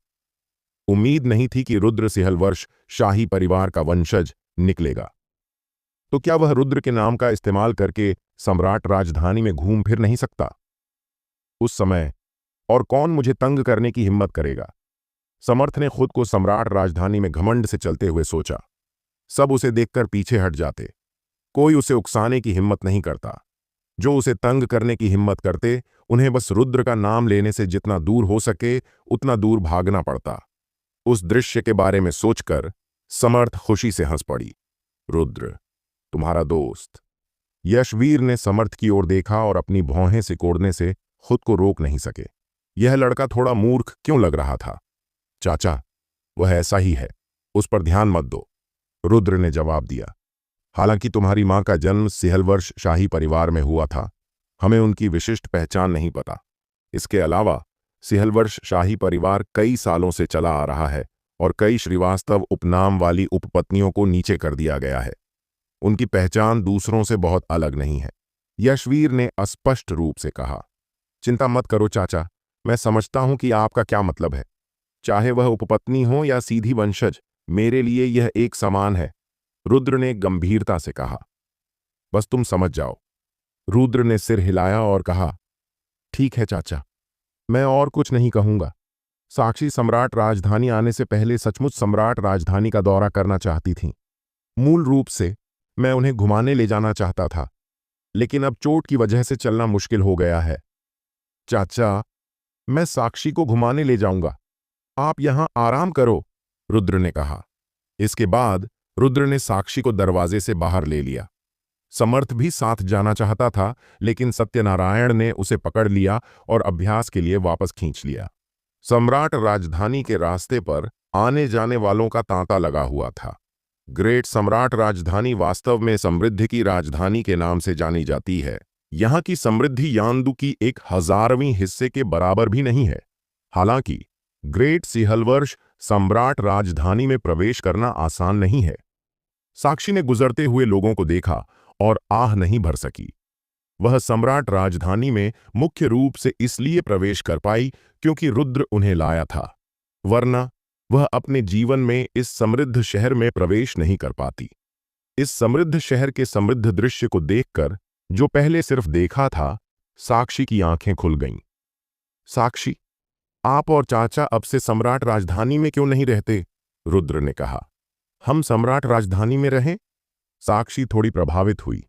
Speaker 1: उम्मीद नहीं थी कि रुद्र सिहलवर्ष शाही परिवार का वंशज निकलेगा। तो क्या वह रुद्र के नाम का इस्तेमाल करके सम्राट राजधानी में घूम फिर नहीं सकता? उस समय और कौन मुझे तंग करने की हिम्मत करेगा? समर्थ ने खुद को सम्राट राजधानी में घमंड से चलते हुए सोचा। सब उसे देखकर पीछे हट जाते। कोई उसे उकसाने की हिम्मत नहीं करता। जो उसे तंग करने की हिम्मत करते, उन्हें बस रुद्र का नाम लेने से जितना दूर हो सके उतना दूर भागना पड़ता। उस दृश्य के बारे में सोचकर समर्थ खुशी से हंस पड़ी। रुद्र, तुम्हारा दोस्त। यशवीर ने समर्थ की ओर देखा और अपनी भौहें सिकोड़ने से खुद को रोक नहीं सके। यह लड़का थोड़ा मूर्ख क्यों लग रहा था? चाचा, वह ऐसा ही है, उस पर ध्यान मत दो, रुद्र ने जवाब दिया। हालांकि तुम्हारी मां का जन्म सिहलवर्ष शाही परिवार में हुआ था, हमें उनकी विशिष्ट पहचान नहीं पता। इसके अलावा सिहलवर्ष शाही परिवार कई सालों से चला आ रहा है और कई श्रीवास्तव उपनाम वाली उपपत्नियों को नीचे कर दिया गया है। उनकी पहचान दूसरों से बहुत अलग नहीं है, यशवीर ने अस्पष्ट रूप से कहा। चिंता मत करो चाचा, मैं समझता हूं कि आपका क्या मतलब है। चाहे वह उपपत्नी हो या सीधी वंशज, मेरे लिए यह एक समान है, रुद्र ने गंभीरता से कहा। बस तुम समझ जाओ। रुद्र ने सिर हिलाया और कहा, ठीक है चाचा, मैं और कुछ नहीं कहूंगा। साक्षी सम्राट राजधानी आने से पहले सचमुच सम्राट राजधानी का दौरा करना चाहती थीं। मूल रूप से मैं उन्हें घुमाने ले जाना चाहता था, लेकिन अब चोट की वजह से चलना मुश्किल हो गया है। चाचा, मैं साक्षी को घुमाने ले जाऊंगा, आप यहां आराम करो, रुद्र ने कहा। इसके बाद रुद्र ने साक्षी को दरवाजे से बाहर ले लिया। समर्थ भी साथ जाना चाहता था, लेकिन सत्यनारायण ने उसे पकड़ लिया और अभ्यास के लिए वापस खींच लिया। सम्राट राजधानी के रास्ते पर आने जाने वालों का तांता लगा हुआ था। ग्रेट सम्राट राजधानी वास्तव में समृद्धि की राजधानी के नाम से जानी जाती है। यहाँ की समृद्धि यांदू की 1000वीं हिस्से के बराबर भी नहीं है। हालांकि ग्रेट सिहलवर्ष सम्राट राजधानी में प्रवेश करना आसान नहीं है। साक्षी ने गुजरते हुए लोगों को देखा और आह नहीं भर सकी। वह सम्राट राजधानी में मुख्य रूप से इसलिए प्रवेश कर पाई क्योंकि रुद्र उन्हें लाया था, वरना वह अपने जीवन में इस समृद्ध शहर में प्रवेश नहीं कर पाती। इस समृद्ध शहर के समृद्ध दृश्य को देखकर जो पहले सिर्फ देखा था, साक्षी की आंखें खुल गईं। साक्षी, आप और चाचा अब से सम्राट राजधानी में क्यों नहीं रहते? रुद्र ने कहा। हम सम्राट राजधानी में रहें? साक्षी थोड़ी प्रभावित हुई।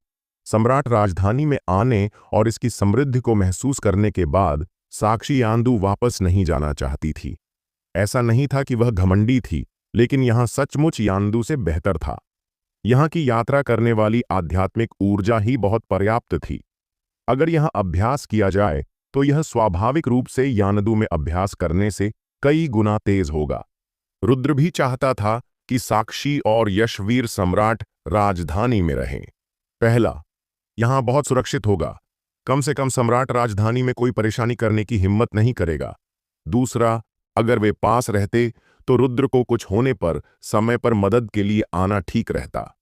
Speaker 1: सम्राट राजधानी में आने और इसकी समृद्धि को महसूस करने के बाद साक्षी यांदू वापस नहीं जाना चाहती थी। ऐसा नहीं था कि वह घमंडी थी, लेकिन यहां सचमुच यांदू से बेहतर था। यहां की यात्रा करने वाली आध्यात्मिक ऊर्जा ही बहुत पर्याप्त थी। अगर यहां अभ्यास किया जाए तो यह स्वाभाविक रूप से यानदू में अभ्यास करने से कई गुना तेज होगा। रुद्र भी चाहता था कि साक्षी और यशवीर सम्राट राजधानी में रहें। पहला, यहां बहुत सुरक्षित होगा। कम से कम सम्राट राजधानी में कोई परेशानी करने की हिम्मत नहीं करेगा। दूसरा, अगर वे पास रहते तो रुद्र को कुछ होने पर समय पर मदद के लिए आना ठीक रहता।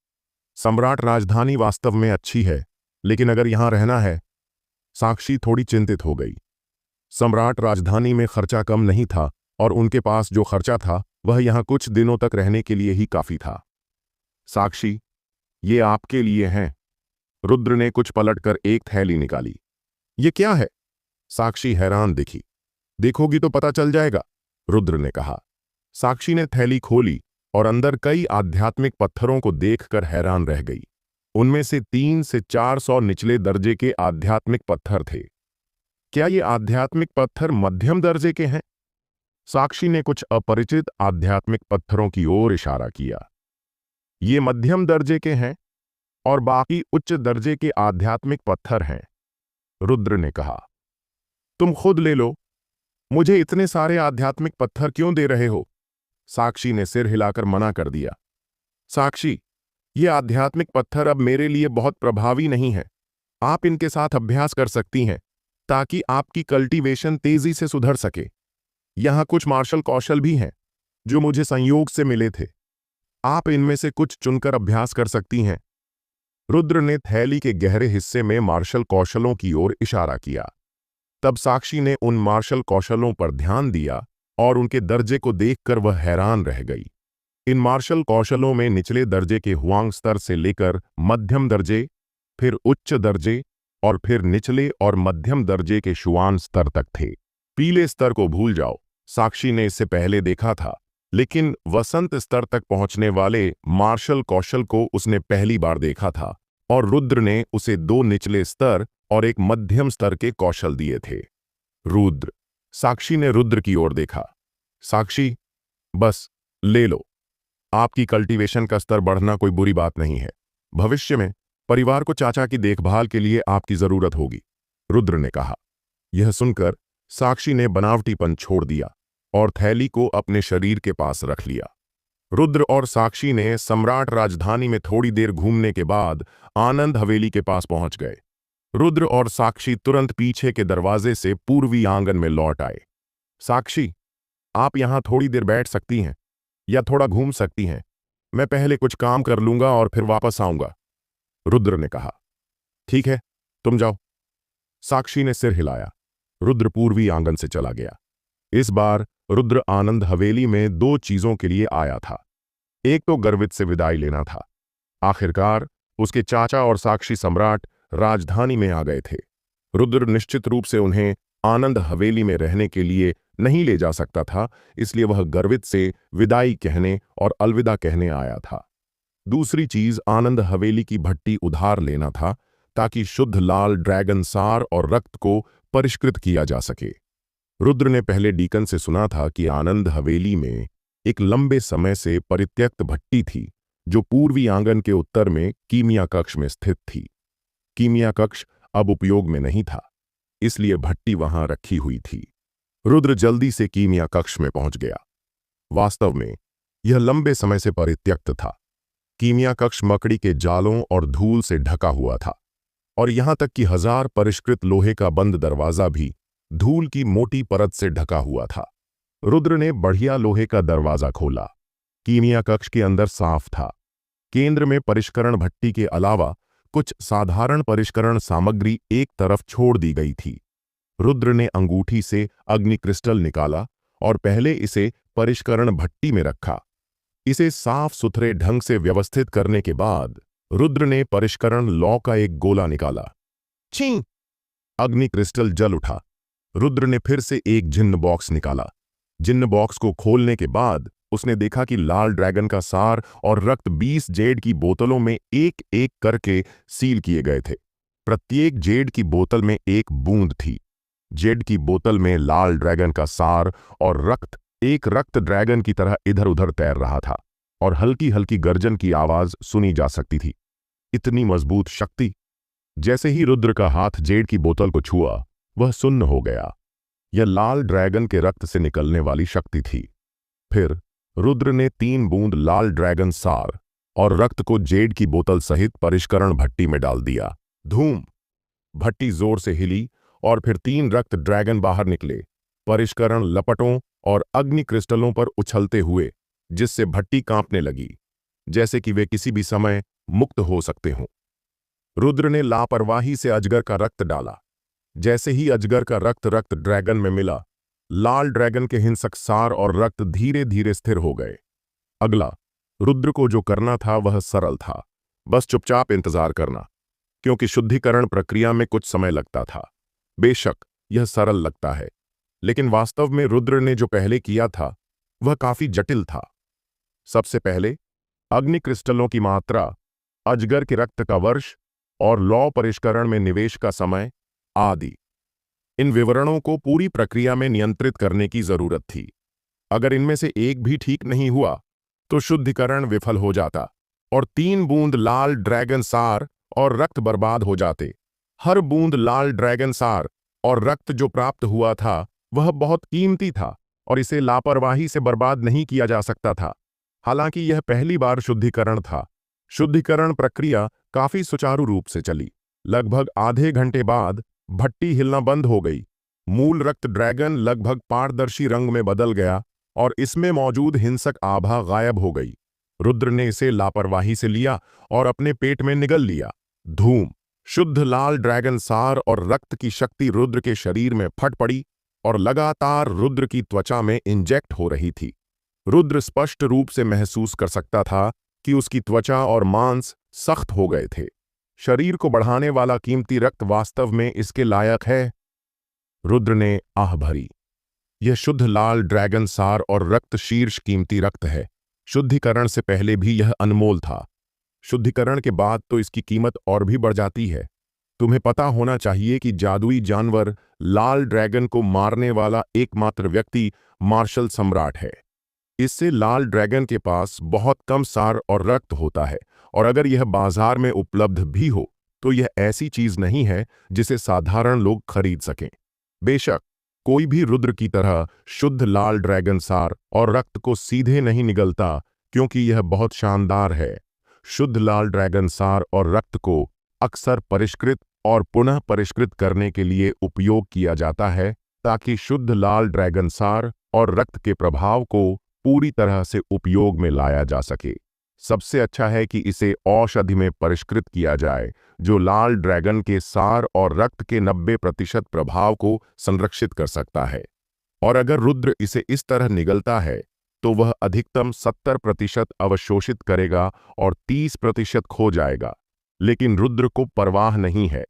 Speaker 1: सम्राट राजधानी वास्तव में अच्छी है, लेकिन अगर यहां रहना है। साक्षी थोड़ी चिंतित हो गई। सम्राट राजधानी में खर्चा कम नहीं था और उनके पास जो खर्चा था वह यहां कुछ दिनों तक रहने के लिए ही काफी था। साक्षी, ये आपके लिए हैं। रुद्र ने कुछ पलटकर एक थैली निकाली। ये क्या है? साक्षी हैरान दिखी। देखोगी तो पता चल जाएगा, रुद्र ने कहा। साक्षी ने थैली खोली और अंदर कई आध्यात्मिक पत्थरों को देखकर हैरान रह गई। उनमें से 300 से 400 निचले दर्जे के आध्यात्मिक पत्थर थे। क्या ये आध्यात्मिक पत्थर मध्यम दर्जे के हैं? साक्षी ने कुछ अपरिचित आध्यात्मिक पत्थरों की ओर इशारा किया। ये मध्यम दर्जे के हैं और बाकी उच्च दर्जे के आध्यात्मिक पत्थर हैं, रुद्र ने कहा। तुम खुद ले लो। मुझे इतने सारे आध्यात्मिक पत्थर क्यों दे रहे हो? साक्षी ने सिर हिलाकर मना कर दिया। साक्षी, ये आध्यात्मिक पत्थर अब मेरे लिए बहुत प्रभावी नहीं है। आप इनके साथ अभ्यास कर सकती हैं ताकि आपकी कल्टीवेशन तेजी से सुधर सके। यहां कुछ मार्शल कौशल भी हैं जो मुझे संयोग से मिले थे। आप इनमें से कुछ चुनकर अभ्यास कर सकती हैं। रुद्र ने थैली के गहरे हिस्से में मार्शल कौशलों की ओर इशारा किया। तब साक्षी ने उन मार्शल कौशलों पर ध्यान दिया और उनके दर्जे को देखकर वह हैरान रह गई। इन मार्शल कौशलों में निचले दर्जे के हुआंग स्तर से लेकर मध्यम दर्जे, फिर उच्च दर्जे और फिर निचले और मध्यम दर्जे के शुआन स्तर तक थे। पीले स्तर को भूल जाओ, साक्षी ने इससे पहले देखा था, लेकिन वसंत स्तर तक पहुंचने वाले मार्शल कौशल को उसने पहली बार देखा था और रुद्र ने उसे 2 निचले स्तर और एक मध्यम स्तर के कौशल दिए थे। रुद्र, साक्षी ने रुद्र की ओर देखा। साक्षी, बस ले लो। आपकी कल्टीवेशन का स्तर बढ़ना कोई बुरी बात नहीं है। भविष्य में परिवार को चाचा की देखभाल के लिए आपकी जरूरत होगी, रुद्र ने कहा। यह सुनकर साक्षी ने बनावटीपन छोड़ दिया और थैली को अपने शरीर के पास रख लिया। रुद्र और साक्षी ने सम्राट राजधानी में थोड़ी देर घूमने के बाद आनंद हवेली के पास पहुंच गए। रुद्र और साक्षी तुरंत पीछे के दरवाजे से पूर्वी आंगन में लौट आए। साक्षी, आप यहां थोड़ी देर बैठ सकती हैं या थोड़ा घूम सकती हैं। मैं पहले कुछ काम कर लूंगा और फिर वापस आऊंगा, रुद्र ने कहा। ठीक है, तुम जाओ। साक्षी ने सिर हिलाया। रुद्र पूर्वी आंगन से चला गया। इस बार रुद्र आनंद हवेली में 2 चीजों के लिए आया था। एक तो गर्वित से विदाई लेना था। आखिरकार उसके चाचा और साक्षी सम्राट राजधानी में आ गए थे। रुद्र निश्चित रूप से उन्हें आनंद हवेली में रहने के लिए नहीं ले जा सकता था, इसलिए वह गर्वित से विदाई कहने और अलविदा कहने आया था। दूसरी चीज आनंद हवेली की भट्टी उधार लेना था ताकि शुद्ध लाल ड्रैगन सार और रक्त को परिष्कृत किया जा सके। रुद्र ने पहले डीकन से सुना था कि आनंद हवेली में एक लंबे समय से परित्यक्त भट्टी थी जो पूर्वी आंगन के उत्तर में कीमिया कक्ष में स्थित थी। कीमिया कक्ष अब उपयोग में नहीं था, इसलिए भट्टी वहां रखी हुई थी। रुद्र जल्दी से कीमिया कक्ष में पहुंच गया। वास्तव में यह लंबे समय से परित्यक्त था। कीमिया कक्ष मकड़ी के जालों और धूल से ढका हुआ था और यहां तक कि 1000 परिष्कृत लोहे का बंद दरवाजा भी धूल की मोटी परत से ढका हुआ था। रुद्र ने बढ़िया लोहे का दरवाजा खोला। कीमिया कक्ष के अंदर साफ था। केंद्र में परिष्करण भट्टी के अलावा कुछ साधारण परिष्करण सामग्री एक तरफ छोड़ दी गई थी। रुद्र ने अंगूठी से अग्नि क्रिस्टल निकाला और पहले इसे परिष्करण भट्टी में रखा। इसे साफ सुथरे ढंग से व्यवस्थित करने के बाद रुद्र ने परिष्करण लौ का एक गोला निकाला। छी! अग्नि क्रिस्टल जल उठा। रुद्र ने फिर से एक जिन्न बॉक्स निकाला। जिन्न बॉक्स को खोलने के बाद उसने देखा कि लाल ड्रैगन का सार और रक्त 20 जेड की बोतलों में एक एक करके सील किए गए थे। प्रत्येक जेड की बोतल में एक बूंद थी। जेड की बोतल में लाल ड्रैगन का सार और रक्त एक रक्त ड्रैगन की तरह इधर उधर तैर रहा था और हल्की हल्की गर्जन की आवाज सुनी जा सकती थी। इतनी मजबूत शक्ति! जैसे ही रुद्र का हाथ जेड की बोतल को छुआ, वह सुन्न हो गया। यह लाल ड्रैगन के रक्त से निकलने वाली शक्ति थी। फिर रुद्र ने 3 बूंद लाल ड्रैगन सार और रक्त को जेड की बोतल सहित परिष्करण भट्टी में डाल दिया। धूम! भट्टी जोर से हिली और फिर 3 रक्त ड्रैगन बाहर निकले, परिष्करण लपटों और अग्नि क्रिस्टलों पर उछलते हुए, जिससे भट्टी कांपने लगी, जैसे कि वे किसी भी समय मुक्त हो सकते हों। रुद्र ने लापरवाही से अजगर का रक्त डाला। जैसे ही अजगर का रक्त ड्रैगन में मिला, लाल ड्रैगन के हिंसक सार और रक्त धीरे धीरे स्थिर हो गए। अगला रुद्र को जो करना था वह सरल था, बस चुपचाप इंतजार करना, क्योंकि शुद्धिकरण प्रक्रिया में कुछ समय लगता था। बेशक यह सरल लगता है, लेकिन वास्तव में रुद्र ने जो पहले किया था वह काफी जटिल था। सबसे पहले अग्नि क्रिस्टलों की मात्रा, अजगर के रक्त का वर्ष और लौ परिष्करण में निवेश का समय आदि, इन विवरणों को पूरी प्रक्रिया में नियंत्रित करने की जरूरत थी। अगर इनमें से एक भी ठीक नहीं हुआ तो शुद्धिकरण विफल हो जाता और 3 बूंद लाल ड्रैगन सार और रक्त बर्बाद हो जाते। हर बूंद लाल ड्रैगन सार और रक्त जो प्राप्त हुआ था वह बहुत कीमती था और इसे लापरवाही से बर्बाद नहीं किया जा सकता था। हालांकि यह पहली बार शुद्धिकरण था। शुद्धिकरण प्रक्रिया काफी सुचारू रूप से चली। लगभग आधे घंटे बाद भट्टी हिलना बंद हो गई। मूल रक्त ड्रैगन लगभग पारदर्शी रंग में बदल गया और इसमें मौजूद हिंसक आभा गायब हो गई। रुद्र ने इसे लापरवाही से लिया और अपने पेट में निगल लिया। धूम! शुद्ध लाल ड्रैगन सार और रक्त की शक्ति रुद्र के शरीर में फट पड़ी और लगातार रुद्र की त्वचा में इंजेक्ट हो रही थी। रुद्र स्पष्ट रूप से महसूस कर सकता था कि उसकी त्वचा और मांस सख्त हो गए थे। शरीर को बढ़ाने वाला कीमती रक्त वास्तव में इसके लायक है। रुद्र ने आह भरी। यह शुद्ध लाल ड्रैगन सार और रक्त शीर्ष कीमती रक्त है। शुद्धिकरण से पहले भी यह अनमोल था। शुद्धिकरण के बाद तो इसकी कीमत और भी बढ़ जाती है। तुम्हें पता होना चाहिए कि जादुई जानवर लाल ड्रैगन को मारने वाला एकमात्र व्यक्ति मार्शल सम्राट है। इससे लाल ड्रैगन के पास बहुत कम सार और रक्त होता है, और अगर यह बाजार में उपलब्ध भी हो तो यह ऐसी चीज नहीं है जिसे साधारण लोग खरीद सकें। बेशक कोई भी रुद्र की तरह शुद्ध लाल ड्रैगन सार और रक्त को सीधे नहीं निगलता, क्योंकि यह बहुत शानदार है। शुद्ध लाल ड्रैगन सार और रक्त को अक्सर परिष्कृत और पुनः परिष्कृत करने के लिए उपयोग किया जाता है, ताकि शुद्ध लाल ड्रैगन सार और रक्त के प्रभाव को पूरी तरह से उपयोग में लाया जा सके। सबसे अच्छा है कि इसे औषधि में परिष्कृत किया जाए, जो लाल ड्रैगन के सार और रक्त के 90% प्रभाव को संरक्षित कर सकता है। और अगर रुद्र इसे इस तरह निगलता है तो वह अधिकतम 70% अवशोषित करेगा और 30% खो जाएगा। लेकिन रुद्र को परवाह नहीं है।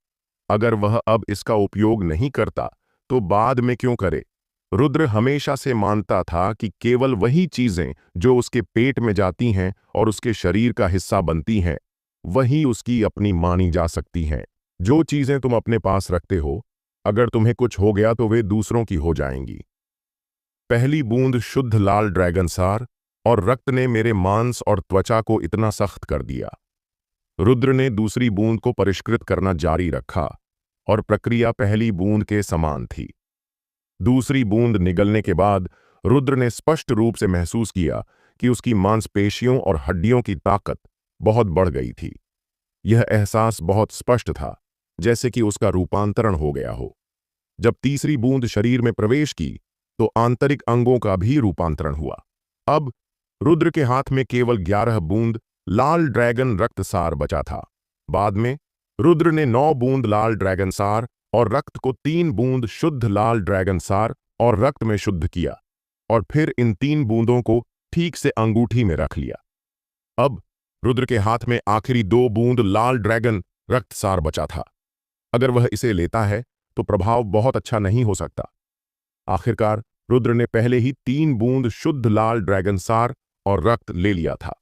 Speaker 1: अगर वह अब इसका उपयोग नहीं करता तो बाद में क्यों करे। रुद्र हमेशा से मानता था कि केवल वही चीजें जो उसके पेट में जाती हैं और उसके शरीर का हिस्सा बनती हैं, वही उसकी अपनी मानी जा सकती हैं। जो चीजें तुम अपने पास रखते हो, अगर तुम्हें कुछ हो गया तो वे दूसरों की हो जाएंगी। पहली बूंद शुद्ध लाल ड्रैगन सार और रक्त ने मेरे मांस और त्वचा को इतना सख्त कर दिया। रुद्र ने दूसरी बूंद को परिष्कृत करना जारी रखा और प्रक्रिया पहली बूंद के समान थी। दूसरी बूंद निगलने के बाद रुद्र ने स्पष्ट रूप से महसूस किया कि उसकी मांसपेशियों और हड्डियों की ताकत बहुत बढ़ गई थी। यह एहसास बहुत स्पष्ट था, जैसे कि उसका रूपांतरण हो गया हो। जब तीसरी बूंद शरीर में प्रवेश की तो आंतरिक अंगों का भी रूपांतरण हुआ। अब रुद्र के हाथ में केवल 11 बूंद लाल ड्रैगन रक्त सार बचा था। बाद में रुद्र ने 9 बूंद लाल ड्रैगन सार और रक्त को 3 बूंद शुद्ध लाल ड्रैगन सार और रक्त में शुद्ध किया, और फिर इन 3 बूंदों को ठीक से अंगूठी में रख लिया। अब रुद्र के हाथ में आखिरी 2 बूंद लाल ड्रैगन रक्तसार बचा था। अगर वह इसे लेता है तो प्रभाव बहुत अच्छा नहीं हो सकता। आखिरकार रुद्र ने पहले ही 3 बूंद शुद्ध लाल ड्रैगन सार और रक्त ले लिया था।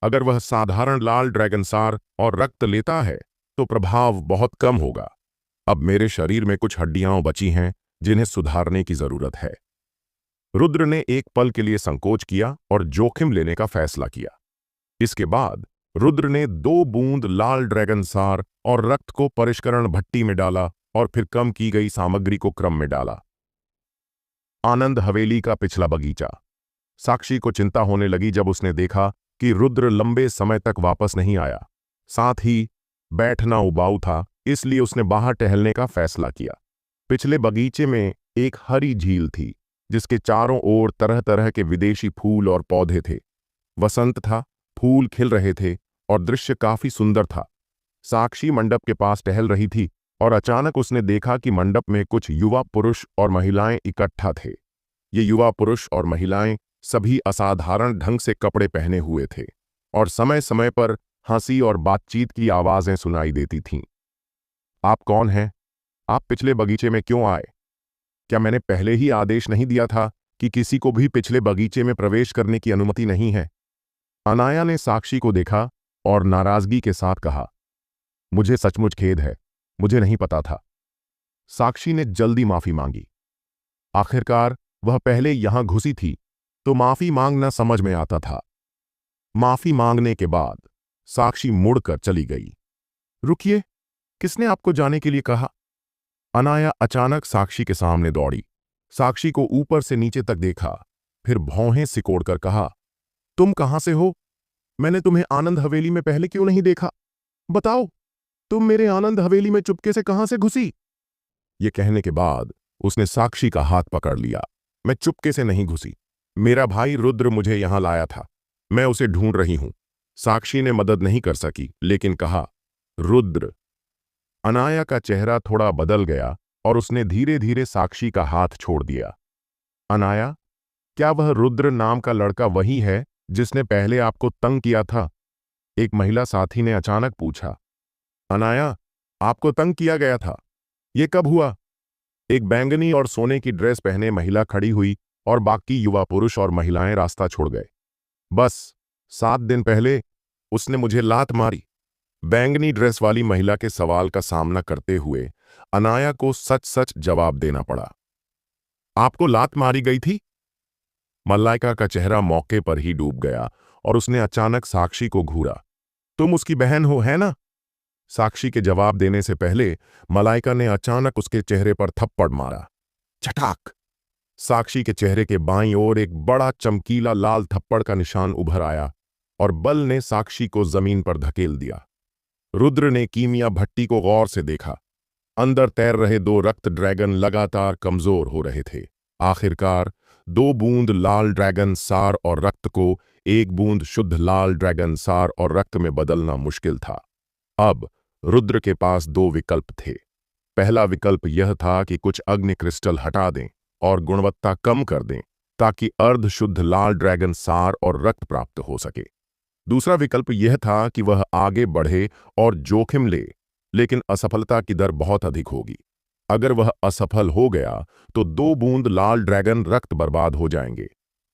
Speaker 1: अगर वह साधारण लाल ड्रैगन सार और रक्त लेता है तो प्रभाव बहुत कम होगा। अब मेरे शरीर में कुछ हड्डियां बची हैं जिन्हें सुधारने की जरूरत है। रुद्र ने एक पल के लिए संकोच किया और जोखिम लेने का फैसला किया। इसके बाद रुद्र ने 2 बूंद लाल ड्रैगन सार और रक्त को परिष्करण भट्टी में डाला और फिर कम की गई सामग्री को क्रम में डाला। आनंद हवेली का पिछला बगीचा। साक्षी को चिंता होने लगी जब उसने देखा कि रुद्र लंबे समय तक वापस नहीं आया। साथ ही बैठना उबाऊ था, इसलिए उसने बाहर टहलने का फैसला किया। पिछले बगीचे में एक हरी झील थी जिसके चारों ओर तरह तरह के विदेशी फूल और पौधे थे। वसंत था, फूल खिल रहे थे और दृश्य काफी सुंदर था। साक्षी मंडप के पास टहल रही थी और अचानक उसने देखा कि मंडप में कुछ युवा पुरुष और महिलाएं इकट्ठा थे। ये युवा पुरुष और महिलाएं सभी असाधारण ढंग से कपड़े पहने हुए थे और समय समय पर हंसी और बातचीत की आवाजें सुनाई देती थीं। आप कौन हैं? आप पिछले बगीचे में क्यों आए? क्या मैंने पहले ही आदेश नहीं दिया था कि किसी को भी पिछले बगीचे में प्रवेश करने की अनुमति नहीं है? अनाया ने साक्षी को देखा और नाराजगी के साथ कहा, मुझे सचमुच खेद है, मुझे नहीं पता था। साक्षी ने जल्दी माफी मांगी। आखिरकार वह पहले यहां घुसी थी तो माफी मांगना समझ में आता था। माफी मांगने के बाद साक्षी मुड़कर चली गई। रुकिए, किसने आपको जाने के लिए कहा? अनाया अचानक साक्षी के सामने दौड़ी। साक्षी को ऊपर से नीचे तक देखा, फिर भौहें सिकोड़कर कहा, तुम कहां से हो? मैंने तुम्हें आनंद हवेली में पहले क्यों नहीं देखा? बताओ, तुम मेरे आनंद हवेली में चुपके से कहां से घुसी? ये कहने के बाद उसने साक्षी का हाथ पकड़ लिया। मैं चुपके से नहीं घुसी, मेरा भाई रुद्र मुझे यहां लाया था, मैं उसे ढूंढ रही हूं। साक्षी ने मदद नहीं कर सकी, लेकिन कहा, रुद्र। अनाया का चेहरा थोड़ा बदल गया और उसने धीरे धीरे साक्षी का हाथ छोड़ दिया। अनाया, क्या वह रुद्र नाम का लड़का वही है जिसने पहले आपको तंग किया था? एक महिला साथी ने अचानक पूछा। अनाया, आपको तंग किया गया था? ये कब हुआ? एक बैंगनी और सोने की ड्रेस पहने महिला खड़ी हुई और बाकी युवा पुरुष और महिलाएं रास्ता छोड़ गए। बस 7 दिन पहले उसने मुझे लात मारी। बैंगनी ड्रेस वाली महिला के सवाल का सामना करते हुए अनाया को सच सच जवाब देना पड़ा। आपको लात मारी गई थी? मलाइका का चेहरा मौके पर ही डूब गया और उसने अचानक साक्षी को घूरा। तुम उसकी बहन हो, है ना? साक्षी के जवाब देने से पहले मलाइका ने अचानक उसके चेहरे पर थप्पड़ मारा। चटाक! साक्षी के चेहरे के बाईं ओर एक बड़ा चमकीला लाल थप्पड़ का निशान उभर आया और बल ने साक्षी को जमीन पर धकेल दिया। रुद्र ने कीमिया भट्टी को गौर से देखा। अंदर तैर रहे 2 रक्त ड्रैगन लगातार कमजोर हो रहे थे। आखिरकार 2 बूंद लाल ड्रैगन सार और रक्त को 1 बूंद शुद्ध लाल ड्रैगन सार और रक्त में बदलना मुश्किल था। अब रुद्र के पास 2 विकल्प थे। पहला विकल्प यह था कि कुछ अग्नि क्रिस्टल हटा दें और गुणवत्ता कम कर दें ताकि अर्ध शुद्ध लाल ड्रैगन सार और रक्त प्राप्त हो सके। दूसरा विकल्प यह था कि वह आगे बढ़े और जोखिम ले, लेकिन असफलता की दर बहुत अधिक होगी। अगर वह असफल हो गया तो 2 बूंद लाल ड्रैगन रक्त बर्बाद हो जाएंगे।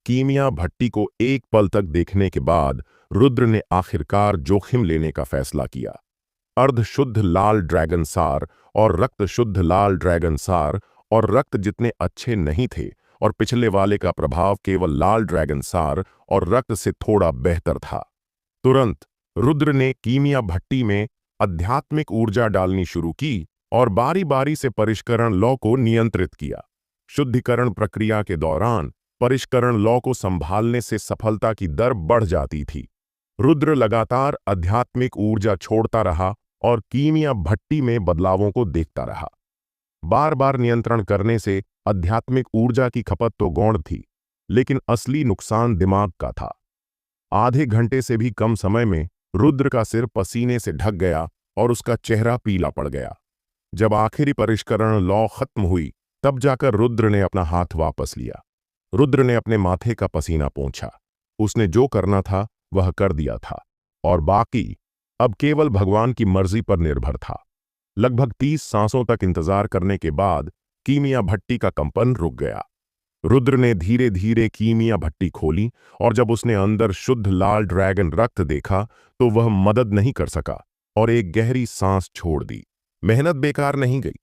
Speaker 1: कीमिया भट्टी को एक पल तक देखने के बाद रुद्र ने आखिरकार जोखिम लेने का फैसला किया। अर्ध शुद्ध लाल ड्रैगन सार और रक्त शुद्ध लाल ड्रैगन सार और रक्त जितने अच्छे नहीं थे और पिछले वाले का प्रभाव केवल लाल ड्रैगन सार और रक्त से थोड़ा बेहतर था। तुरंत रुद्र ने कीमिया भट्टी में आध्यात्मिक ऊर्जा डालनी शुरू की और बारी बारी से परिष्करण लौ को नियंत्रित किया। शुद्धिकरण प्रक्रिया के दौरान परिष्करण लौ को संभालने से सफलता की दर बढ़ जाती थी। रुद्र लगातार आध्यात्मिक ऊर्जा छोड़ता रहा और कीमिया भट्टी में बदलावों को देखता रहा। बार बार नियंत्रण करने से आध्यात्मिक ऊर्जा की खपत तो गौण थी, लेकिन असली नुकसान दिमाग का था। आधे घंटे से भी कम समय में रुद्र का सिर पसीने से ढक गया और उसका चेहरा पीला पड़ गया। जब आखिरी परिष्करण लौ खत्म हुई, तब जाकर रुद्र ने अपना हाथ वापस लिया। रुद्र ने अपने माथे का पसीना पोंछा। उसने जो करना था वह कर दिया था। और बाकी अब केवल भगवान की मर्जी पर निर्भर था। लगभग 30 सांसों तक इंतजार करने के बाद कीमिया भट्टी का कंपन रुक गया। रुद्र ने धीरे धीरे कीमिया भट्टी खोली और जब उसने अंदर शुद्ध लाल ड्रैगन रक्त देखा तो वह मदद नहीं कर सका और एक गहरी सांस छोड़ दी। मेहनत बेकार नहीं गई।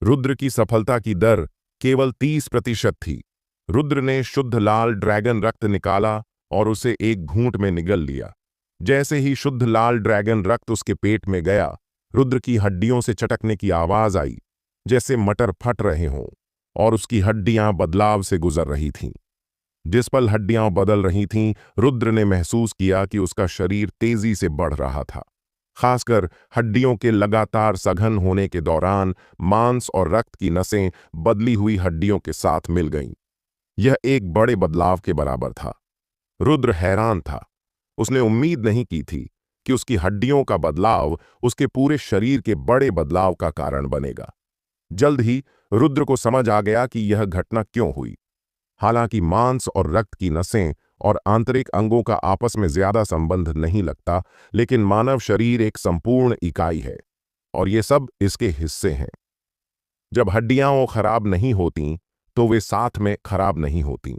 Speaker 1: रुद्र की सफलता की दर केवल 30% थी। रुद्र ने शुद्ध लाल ड्रैगन रक्त निकाला और उसे एक घूंट में निगल लिया। जैसे ही शुद्ध लाल ड्रैगन रक्त उसके पेट में गया, रुद्र की हड्डियों से चटकने की आवाज आई, जैसे मटर फट रहे हों, और उसकी हड्डियां बदलाव से गुजर रही थीं। जिस पल हड्डियां बदल रही थीं, रुद्र ने महसूस किया कि उसका शरीर तेजी से बढ़ रहा था। खासकर हड्डियों के लगातार सघन होने के दौरान मांस और रक्त की नसें बदली हुई हड्डियों के साथ मिल गईं। यह एक बड़े बदलाव के बराबर था। रुद्र हैरान था। उसने उम्मीद नहीं की थी कि उसकी हड्डियों का बदलाव उसके पूरे शरीर के बड़े बदलाव का कारण बनेगा। जल्द ही रुद्र को समझ आ गया कि यह घटना क्यों हुई। हालांकि मांस और रक्त की नसें और आंतरिक अंगों का आपस में ज्यादा संबंध नहीं लगता, लेकिन मानव शरीर एक संपूर्ण इकाई है और ये सब इसके हिस्से हैं। जब हड्डियां खराब नहीं होती तो वे साथ में खराब नहीं होती,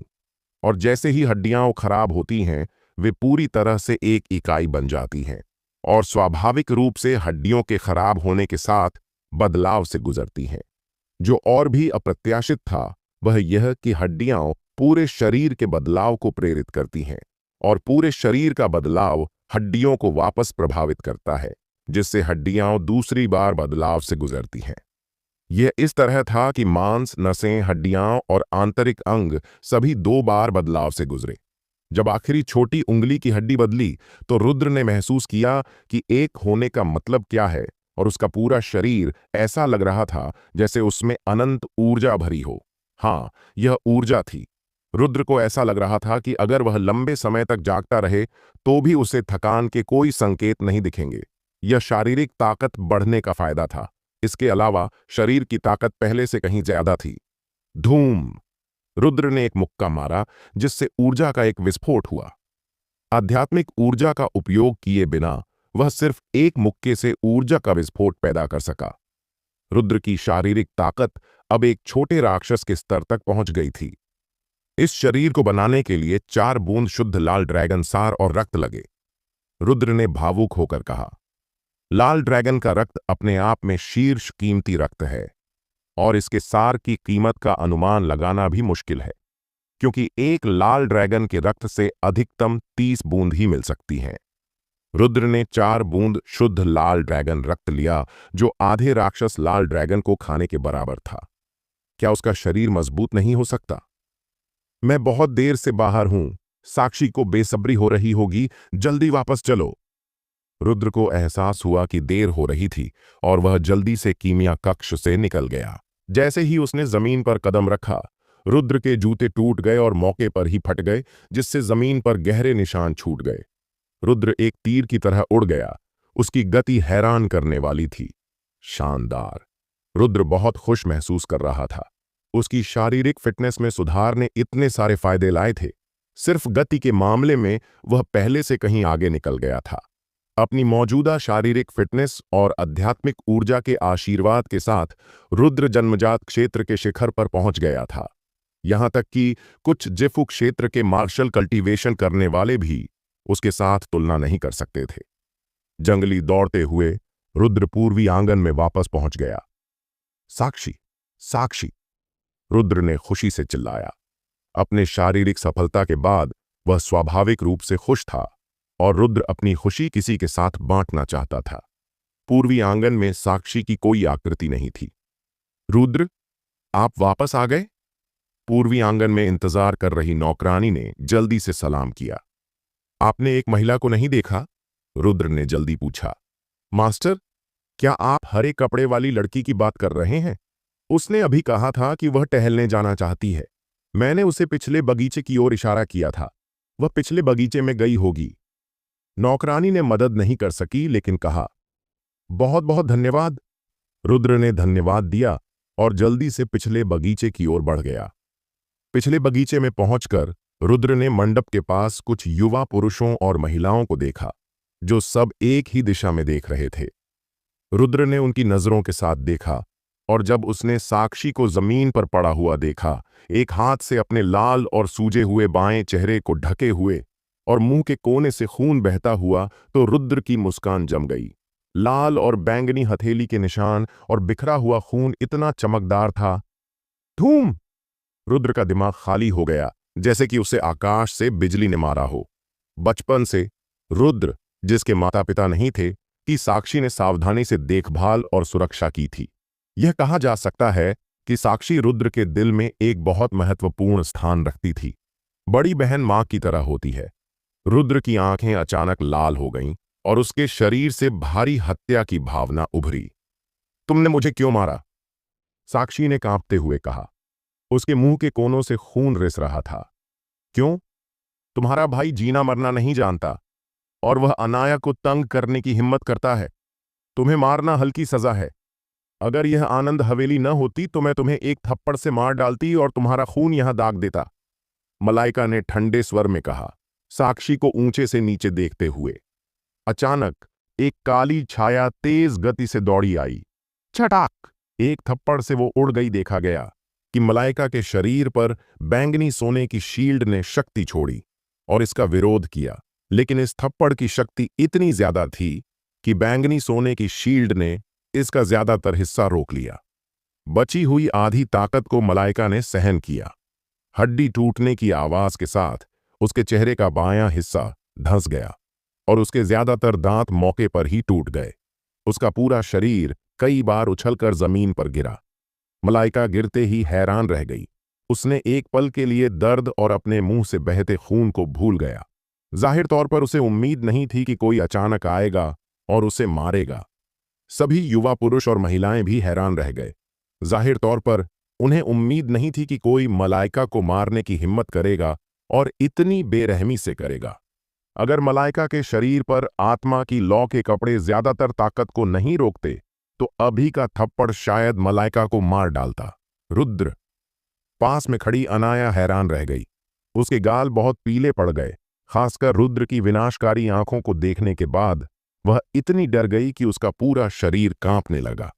Speaker 1: और जैसे ही हड्डियां खराब होती हैं वे पूरी तरह से एक इकाई बन जाती हैं और स्वाभाविक रूप से हड्डियों के खराब होने के साथ बदलाव से गुजरती हैं। जो और भी अप्रत्याशित था वह यह कि हड्डियां पूरे शरीर के बदलाव को प्रेरित करती हैं और पूरे शरीर का बदलाव हड्डियों को वापस प्रभावित करता है, जिससे हड्डियां दूसरी बार बदलाव से गुजरती हैं। यह इस तरह था कि मांस, नसें, हड्डियां और आंतरिक अंग सभी 2 बार बदलाव से गुजरे। जब आखिरी छोटी उंगली की हड्डी बदली तो रुद्र ने महसूस किया कि एक होने का मतलब क्या है, और उसका पूरा शरीर ऐसा लग रहा था जैसे उसमें अनंत ऊर्जा भरी हो। हाँ, यह ऊर्जा थी। रुद्र को ऐसा लग रहा था कि अगर वह लंबे समय तक जागता रहे तो भी उसे थकान के कोई संकेत नहीं दिखेंगे। यह शारीरिक ताकत बढ़ने का फायदा था। इसके अलावा शरीर की ताकत पहले से कहीं ज्यादा थी। धूम! रुद्र ने एक मुक्का मारा जिससे ऊर्जा का एक विस्फोट हुआ। आध्यात्मिक ऊर्जा का उपयोग किए बिना वह सिर्फ एक मुक्के से ऊर्जा का विस्फोट पैदा कर सका। रुद्र की शारीरिक ताकत अब एक छोटे राक्षस के स्तर तक पहुंच गई थी। इस शरीर को बनाने के लिए 4 बूंद शुद्ध लाल ड्रैगन सार और रक्त लगे। रुद्र ने भावुक होकर कहा, लाल ड्रैगन का रक्त अपने आप में शीर्ष कीमती रक्त है और इसके सार की कीमत का अनुमान लगाना भी मुश्किल है, क्योंकि एक लाल ड्रैगन के रक्त से अधिकतम 30 बूंद ही मिल सकती हैं। रुद्र ने 4 बूंद शुद्ध लाल ड्रैगन रक्त लिया, जो आधे राक्षस लाल ड्रैगन को खाने के बराबर था। क्या उसका शरीर मजबूत नहीं हो सकता? मैं बहुत देर से बाहर हूं, साक्षी को बेसब्री हो रही होगी, जल्दी वापस चलो। रुद्र को एहसास हुआ कि देर हो रही थी और वह जल्दी से कीमिया कक्ष से निकल गया। जैसे ही उसने जमीन पर कदम रखा, रुद्र के जूते टूट गए और मौके पर ही फट गए, जिससे जमीन पर गहरे निशान छूट गए। रुद्र एक तीर की तरह उड़ गया। उसकी गति हैरान करने वाली थी। शानदार! रुद्र बहुत खुश महसूस कर रहा था। उसकी शारीरिक फिटनेस में सुधार ने इतने सारे फायदे लाए थे। सिर्फ गति के मामले में वह पहले से कहीं आगे निकल गया था। अपनी मौजूदा शारीरिक फिटनेस और आध्यात्मिक ऊर्जा के आशीर्वाद के साथ रुद्र जन्मजात क्षेत्र के शिखर पर पहुंच गया था। यहां तक कि कुछ जिफु क्षेत्र के मार्शल कल्टीवेशन करने वाले भी उसके साथ तुलना नहीं कर सकते थे। जंगली दौड़ते हुए रुद्र पूर्वी आंगन में वापस पहुंच गया। साक्षी, साक्षी! रुद्र ने खुशी से चिल्लाया। अपने शारीरिक सफलता के बाद वह स्वाभाविक रूप से खुश था और रुद्र अपनी खुशी किसी के साथ बांटना चाहता था। पूर्वी आंगन में साक्षी की कोई आकृति नहीं थी। रुद्र, आप वापस आ गए? पूर्वी आंगन में इंतजार कर रही नौकरानी ने जल्दी से सलाम किया। आपने एक महिला को नहीं देखा? रुद्र ने जल्दी पूछा। मास्टर, क्या आप हरे कपड़े वाली लड़की की बात कर रहे हैं? उसने अभी कहा था कि वह टहलने जाना चाहती है। मैंने उसे पिछले बगीचे की ओर इशारा किया था। वह पिछले बगीचे में गई होगी। नौकरानी ने मदद नहीं कर सकी, लेकिन कहा, बहुत बहुत धन्यवाद। रुद्र ने धन्यवाद दिया और जल्दी से पिछले बगीचे की ओर बढ़ गया। पिछले बगीचे में पहुंचकर रुद्र ने मंडप के पास कुछ युवा पुरुषों और महिलाओं को देखा। जो सब एक ही दिशा में देख रहे थे। रुद्र ने उनकी नजरों के साथ देखा, और जब उसने साक्षी को जमीन पर पड़ा हुआ देखा, एक हाथ से अपने लाल और सूजे हुए बाएं चेहरे को ढके हुए और मुंह के कोने से खून बहता हुआ, तो रुद्र की मुस्कान जम गई। लाल और बैंगनी हथेली के निशान और बिखरा हुआ खून इतना चमकदार था। धूम! रुद्र का दिमाग खाली हो गया, जैसे कि उसे आकाश से बिजली ने मारा हो। बचपन से रुद्र, जिसके माता पिता नहीं थे, की साक्षी ने सावधानी से देखभाल और सुरक्षा की थी। यह कहा जा सकता है कि साक्षी रुद्र के दिल में एक बहुत महत्वपूर्ण स्थान रखती थी। बड़ी बहन मां की तरह होती है। रुद्र की आंखें अचानक लाल हो गईं और उसके शरीर से भारी हत्या की भावना उभरी। तुमने मुझे क्यों मारा? साक्षी ने कांपते हुए कहा। उसके मुंह के कोनों से खून रिस रहा था। क्यों? तुम्हारा भाई जीना मरना नहीं जानता, और वह अनाया को तंग करने की हिम्मत करता है। तुम्हें मारना हल्की सजा है। अगर यह आनंद हवेली न होती तो मैं तुम्हें एक थप्पड़ से मार डालती और तुम्हारा खून यहां दाग देता, मलाइका ने ठंडे स्वर में कहा, साक्षी को ऊंचे से नीचे देखते हुए। अचानक एक काली छाया तेज गति से दौड़ी आई। छटाक! एक थप्पड़ से वो उड़ गई। देखा गया कि मलाइका के शरीर पर बैंगनी सोने की शील्ड ने शक्ति छोड़ी और इसका विरोध किया, लेकिन इस थप्पड़ की शक्ति इतनी ज्यादा थी कि बैंगनी सोने की शील्ड ने इसका ज्यादातर हिस्सा रोक लिया। बची हुई आधी ताकत को मलाइका ने सहन किया। हड्डी टूटने की आवाज के साथ उसके चेहरे का बायां हिस्सा धंस गया और उसके ज्यादातर दांत मौके पर ही टूट गए। उसका पूरा शरीर कई बार उछलकर जमीन पर गिरा। मलाइका गिरते ही हैरान रह गई। उसने एक पल के लिए दर्द और अपने मुंह से बहते खून को भूल गया। जाहिर तौर पर उसे उम्मीद नहीं थी कि कोई अचानक आएगा और उसे मारेगा। सभी युवा पुरुष और महिलाएं भी हैरान रह गए। जाहिर तौर पर उन्हें उम्मीद नहीं थी कि कोई मलाइका को मारने की हिम्मत करेगा और इतनी बेरहमी से करेगा। अगर मलाइका के शरीर पर आत्मा की लौ के कपड़े ज्यादातर ताकत को नहीं रोकते तो अभी का थप्पड़ शायद मलाइका को मार डालता। रुद्र! पास में खड़ी अनाया हैरान रह गई। उसके गाल बहुत पीले पड़ गए। खासकर रुद्र की विनाशकारी आंखों को देखने के बाद वह इतनी डर गई कि उसका पूरा शरीर कांपने लगा।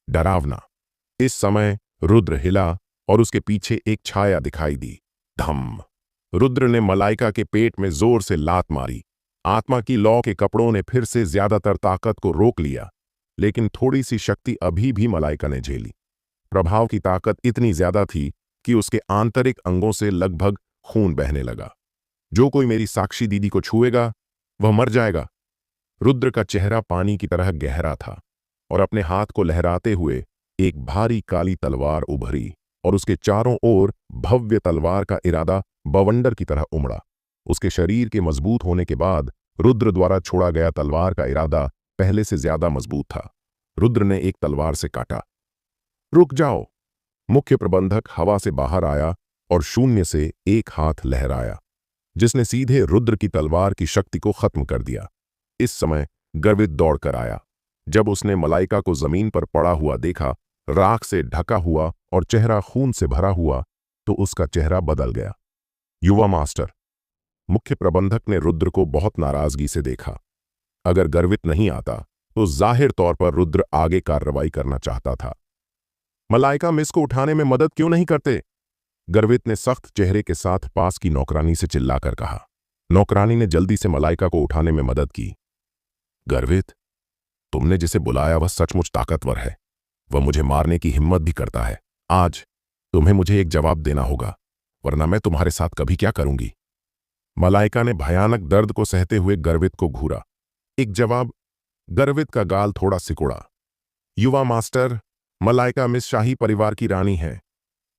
Speaker 1: डरावना! इस समय रुद्र हिला और उसके पीछे एक छाया दिखाई दी। धम! रुद्र ने मलाइका के पेट में जोर से लात मारी। आत्मा की लौ के कपड़ों ने फिर से ज्यादातर ताकत को रोक लिया, लेकिन थोड़ी सी शक्ति अभी भी मलाइका ने झेली। प्रभाव की ताकत इतनी ज्यादा थी कि उसके आंतरिक अंगों से लगभग खून बहने लगा। जो कोई मेरी साक्षी दीदी को छुएगा वह मर जाएगा। रुद्र का चेहरा पानी की तरह गहरा था और अपने हाथ को लहराते हुए एक भारी काली तलवार उभरी और उसके चारों ओर भव्य तलवार का इरादा बवंडर की तरह उमड़ा। उसके शरीर के मजबूत होने के बाद रुद्र द्वारा छोड़ा गया तलवार का इरादा पहले से ज्यादा मजबूत था। रुद्र ने एक तलवार से काटा। रुक जाओ! मुख्य प्रबंधक हवा से बाहर आया और शून्य से एक हाथ लहराया, जिसने सीधे रुद्र की तलवार की शक्ति को खत्म कर दिया। इस समय गर्वित दौड़कर आया। जब उसने मलाइका को जमीन पर पड़ा हुआ देखा, राख से ढका हुआ और चेहरा खून से भरा हुआ, तो उसका चेहरा बदल गया। युवा मास्टर! मुख्य प्रबंधक ने रुद्र को बहुत नाराजगी से देखा। अगर गर्वित नहीं आता तो जाहिर तौर पर रुद्र आगे कार्रवाई करना चाहता था। मलाइका मिस को उठाने में मदद क्यों नहीं करते? गर्वित ने सख्त चेहरे के साथ पास की नौकरानी से चिल्लाकर कहा। नौकरानी ने जल्दी से मलाइका को उठाने में मदद की। गर्वित, तुमने जिसे बुलाया वह सचमुच ताकतवर है। वह मुझे मारने की हिम्मत भी करता है। आज तुम्हें मुझे एक जवाब देना होगा, वरना मैं तुम्हारे साथ कभी क्या करूंगी। मलाइका ने भयानक दर्द को सहते हुए गर्वित को घूरा। एक जवाब? गर्वित का गाल थोड़ा सिकुड़ा। युवा मास्टर, मलाइका मिस शाही परिवार की रानी है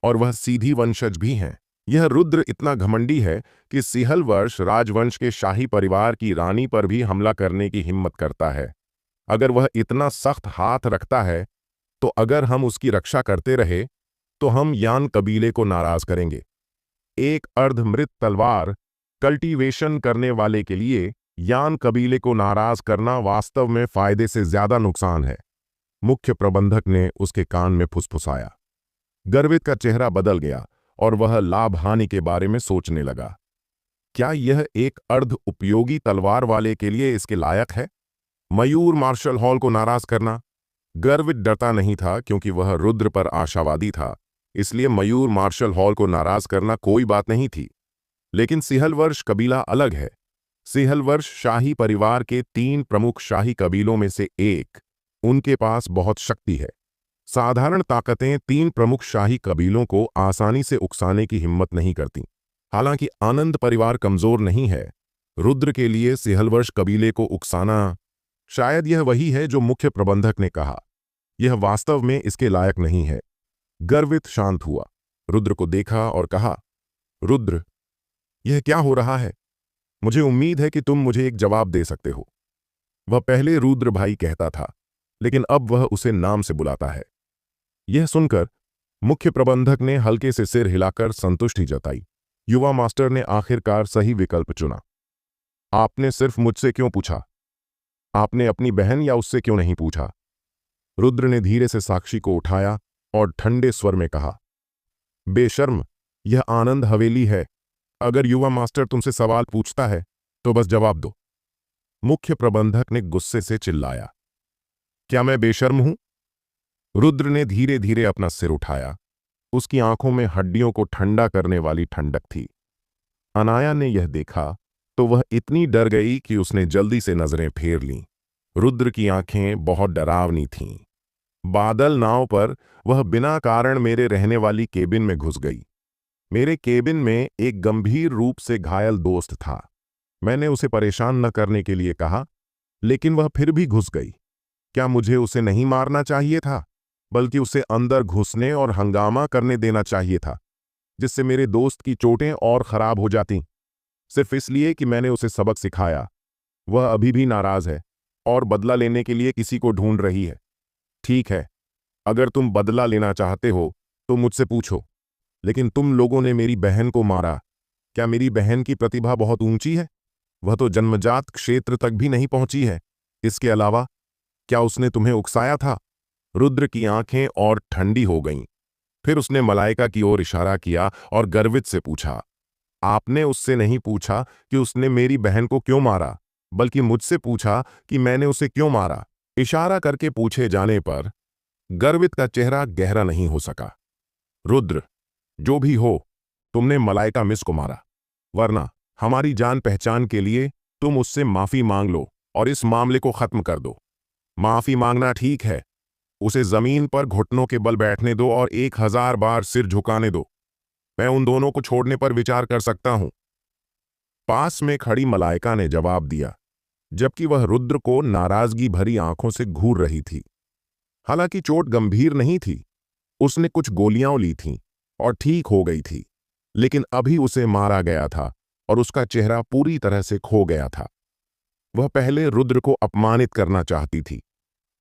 Speaker 1: और वह सीधी वंशज भी हैं। यह रुद्र इतना घमंडी है कि सिहल वर्ष राजवंश के शाही परिवार की रानी पर भी हमला करने की हिम्मत करता है। अगर वह इतना सख्त हाथ रखता है तो अगर हम उसकी रक्षा करते रहे तो हम यान कबीले को नाराज करेंगे। एक अर्धमृत तलवार कल्टीवेशन करने वाले के लिए यान कबीले को नाराज करना वास्तव में फायदे से ज्यादा नुकसान है। मुख्य प्रबंधक ने उसके कान में फुसफुसाया। गर्वित का चेहरा बदल गया और वह लाभ हानि के बारे में सोचने लगा। क्या यह एक अर्ध उपयोगी तलवार वाले के लिए इसके लायक है? मयूर मार्शल हॉल को नाराज करना। गर्वित डरता नहीं था क्योंकि वह रुद्र पर आशावादी था, इसलिए मयूर मार्शल हॉल को नाराज करना कोई बात नहीं थी। लेकिन सिंहलवर्ष कबीला अलग है। सिंहलवर्ष शाही परिवार के 3 प्रमुख शाही कबीलों में से एक। उनके पास बहुत शक्ति है। साधारण ताकतें 3 प्रमुख शाही कबीलों को आसानी से उकसाने की हिम्मत नहीं करती। हालांकि आनंद परिवार कमजोर नहीं है, रुद्र के लिए सिंहलवर्ष कबीले को उकसाना शायद यह वही है जो मुख्य प्रबंधक ने कहा। यह वास्तव में इसके लायक नहीं है। गर्वित शांत हुआ, रुद्र को देखा और कहा, रुद्र, यह क्या हो रहा है? मुझे उम्मीद है कि तुम मुझे एक जवाब दे सकते हो। वह पहले रुद्र भाई कहता था, लेकिन अब वह उसे नाम से बुलाता है। यह सुनकर मुख्य प्रबंधक ने हल्के से सिर हिलाकर संतुष्टि जताई। युवा मास्टर ने आखिरकार सही विकल्प चुना। आपने सिर्फ मुझसे क्यों पूछा? आपने अपनी बहन या उससे क्यों नहीं पूछा? रुद्र ने धीरे से साक्षी को उठाया और ठंडे स्वर में कहा, बेशर्म, यह आनंद हवेली है। अगर युवा मास्टर तुमसे सवाल पूछता है तो बस जवाब दो। मुख्य प्रबंधक ने गुस्से से चिल्लाया, क्या मैं बेशर्म हूं? रुद्र ने धीरे धीरे अपना सिर उठाया। उसकी आंखों में हड्डियों को ठंडा करने वाली ठंडक थी। अनाया ने यह देखा तो वह इतनी डर गई कि उसने जल्दी से नजरें फेर लीं। रुद्र की आंखें बहुत डरावनी थीं। बादल नाव पर वह बिना कारण मेरे रहने वाली केबिन में घुस गई। मेरे केबिन में एक गंभीर रूप से घायल दोस्त था। मैंने उसे परेशान न करने के लिए कहा, लेकिन वह फिर भी घुस गई। क्या मुझे उसे नहीं मारना चाहिए था, बल्कि उसे अंदर घुसने और हंगामा करने देना चाहिए था, जिससे मेरे दोस्त की चोटें और खराब हो जातीं? सिर्फ इसलिए कि मैंने उसे सबक सिखाया। वह अभी भी नाराज है और बदला लेने के लिए किसी को ढूंढ रही है। ठीक है, अगर तुम बदला लेना चाहते हो तो मुझसे पूछो, लेकिन तुम लोगों ने मेरी बहन को मारा। क्या मेरी बहन की प्रतिभा बहुत ऊंची है? वह तो जन्मजात क्षेत्र तक भी नहीं पहुंची है। इसके अलावा क्या उसने तुम्हें उकसाया था? रुद्र की आंखें और ठंडी हो गईं। फिर उसने मलाइका की ओर इशारा किया और गर्वित से पूछा, आपने उससे नहीं पूछा कि उसने मेरी बहन को क्यों मारा, बल्कि मुझसे पूछा कि मैंने उसे क्यों मारा। इशारा करके पूछे जाने पर गर्वित का चेहरा गहरा नहीं हो सका। रुद्र, जो भी हो, तुमने मलाइका मिस को मारा, वरना हमारी जान पहचान के लिए तुम उससे माफी मांग लो और इस मामले को खत्म कर दो। माफी मांगना ठीक है, उसे जमीन पर घुटनों के बल बैठने दो और 1000 बार सिर झुकाने दो। मैं उन दोनों को छोड़ने पर विचार कर सकता हूं। पास में खड़ी मलाइका ने जवाब दिया, जबकि वह रुद्र को नाराजगी भरी आंखों से घूर रही थी। हालांकि चोट गंभीर नहीं थी, उसने कुछ गोलियां ली थीं और ठीक हो गई थी, लेकिन अभी उसे मारा गया था और उसका चेहरा पूरी तरह से खो गया था। वह पहले रुद्र को अपमानित करना चाहती थी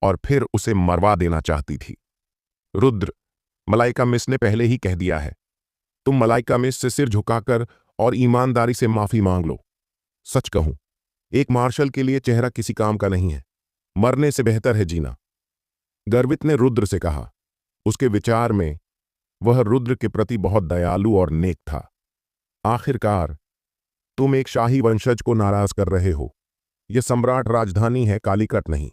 Speaker 1: और फिर उसे मरवा देना चाहती थी। रुद्र, मलाइका मिस ने पहले ही कह दिया है, तुम मलाइका मिस से सिर झुकाकर और ईमानदारी से माफी मांग लो। सच कहूं, एक मार्शल के लिए चेहरा किसी काम का नहीं है। मरने से बेहतर है जीना। गर्वित ने रुद्र से कहा। उसके विचार में वह रुद्र के प्रति बहुत दयालु और नेक था। आखिरकार तुम एक शाही वंशज को नाराज कर रहे हो। यह सम्राट राजधानी है, कालीकट नहीं।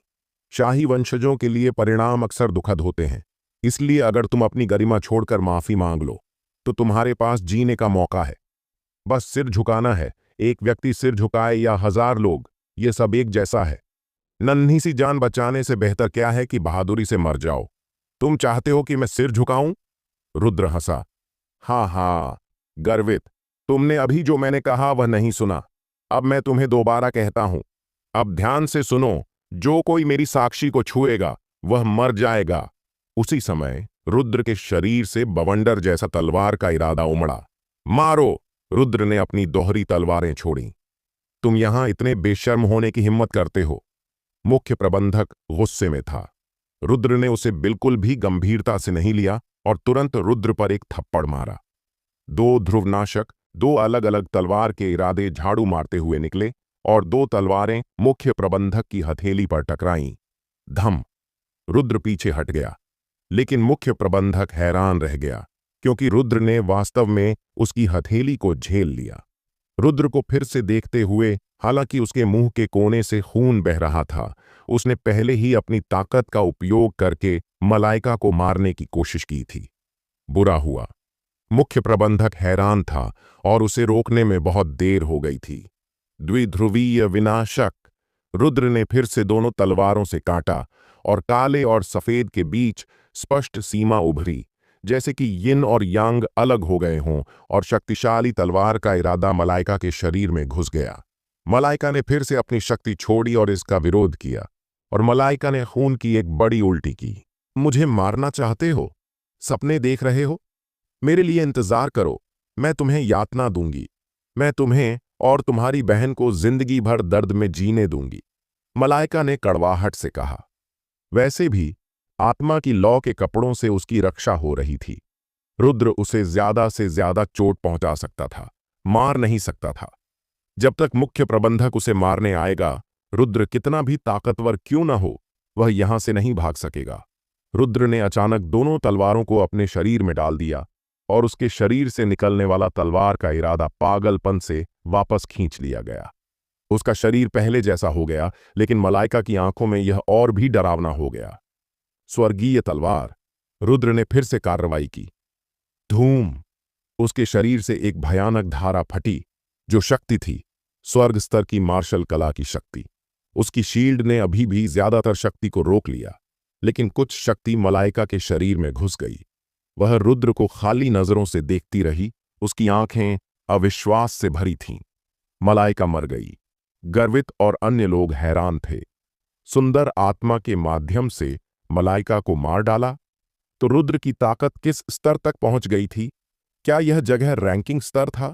Speaker 1: शाही वंशजों के लिए परिणाम अक्सर दुखद होते हैं। इसलिए अगर तुम अपनी गरिमा छोड़कर माफी मांग लो तो तुम्हारे पास जीने का मौका है। बस सिर झुकाना है। एक व्यक्ति सिर झुकाए या 1000 लोग, ये सब एक जैसा है। नन्ही सी जान बचाने से बेहतर क्या है कि बहादुरी से मर जाओ। तुम चाहते हो कि मैं सिर झुकाऊं? रुद्र हंसा। हाँ, गर्वित, तुमने अभी जो मैंने कहा वह नहीं सुना। अब मैं तुम्हें दोबारा कहता हूं। अब ध्यान से सुनो, जो कोई मेरी साक्षी को छुएगा वह मर जाएगा। उसी समय रुद्र के शरीर से बवंडर जैसा तलवार का इरादा उमड़ा। मारो! रुद्र ने अपनी दोहरी तलवारें छोड़ी। तुम यहां इतने बेशर्म होने की हिम्मत करते हो? मुख्य प्रबंधक गुस्से में था। रुद्र ने उसे बिल्कुल भी गंभीरता से नहीं लिया और तुरंत रुद्र पर एक थप्पड़ मारा। 2 ध्रुवनाशक 2 अलग अलग तलवार के इरादे झाड़ू मारते हुए निकले और 2 तलवारें मुख्य प्रबंधक की हथेली पर टकराईं। धम! रुद्र पीछे हट गया, लेकिन मुख्य प्रबंधक हैरान रह गया, क्योंकि रुद्र ने वास्तव में उसकी हथेली को झेल लिया। रुद्र को फिर से देखते हुए, हालांकि उसके मुंह के कोने से खून बह रहा था, उसने पहले ही अपनी ताकत का उपयोग करके मलाइका को मारने की कोशिश की थी। बुरा हुआ। मुख्य प्रबंधक हैरान था और उसे रोकने में बहुत देर हो गई थी। द्विध्रुवीय विनाशक। रुद्र ने फिर से दोनों तलवारों से काटा और काले और सफेद के बीच स्पष्ट सीमा उभरी, जैसे कि यिन और यांग अलग हो गए हों, और शक्तिशाली तलवार का इरादा मलाइका के शरीर में घुस गया। मलाइका ने फिर से अपनी शक्ति छोड़ी और इसका विरोध किया, और मलाइका ने खून की एक बड़ी उल्टी की। मुझे मारना चाहते हो? सपने देख रहे हो? मेरे लिए इंतजार करो, मैं तुम्हें यातना दूंगी। मैं तुम्हें और तुम्हारी बहन को जिंदगी भर दर्द में जीने दूंगी, मलाइका ने कड़वाहट से कहा। वैसे भी आत्मा की लौ के कपड़ों से उसकी रक्षा हो रही थी। रुद्र उसे ज्यादा से ज्यादा चोट पहुंचा सकता था, मार नहीं सकता था। जब तक मुख्य प्रबंधक उसे मारने आएगा, रुद्र कितना भी ताकतवर क्यों न हो, वह यहां से नहीं भाग सकेगा। रुद्र ने अचानक दोनों तलवारों को अपने शरीर में डाल दिया और उसके शरीर से निकलने वाला तलवार का इरादा पागलपन से वापस खींच लिया गया। उसका शरीर पहले जैसा हो गया, लेकिन मलाइका की आंखों में यह और भी डरावना हो गया। स्वर्गीय तलवार। रुद्र ने फिर से कार्रवाई की। धूम। उसके शरीर से एक भयानक धारा फटी, जो शक्ति थी, स्वर्ग स्तर की मार्शल कला की शक्ति। उसकी शील्ड ने अभी भी ज्यादातर शक्ति को रोक लिया, लेकिन कुछ शक्ति मलाइका के शरीर में घुस गई। वह रुद्र को खाली नजरों से देखती रही, उसकी आंखें अविश्वास से भरी थीं। मलाइका मर गई। गर्वित और अन्य लोग हैरान थे। सुंदर आत्मा के माध्यम से मलाइका को मार डाला? तो रुद्र की ताकत किस स्तर तक पहुंच गई थी? क्या यह जगह रैंकिंग स्तर था?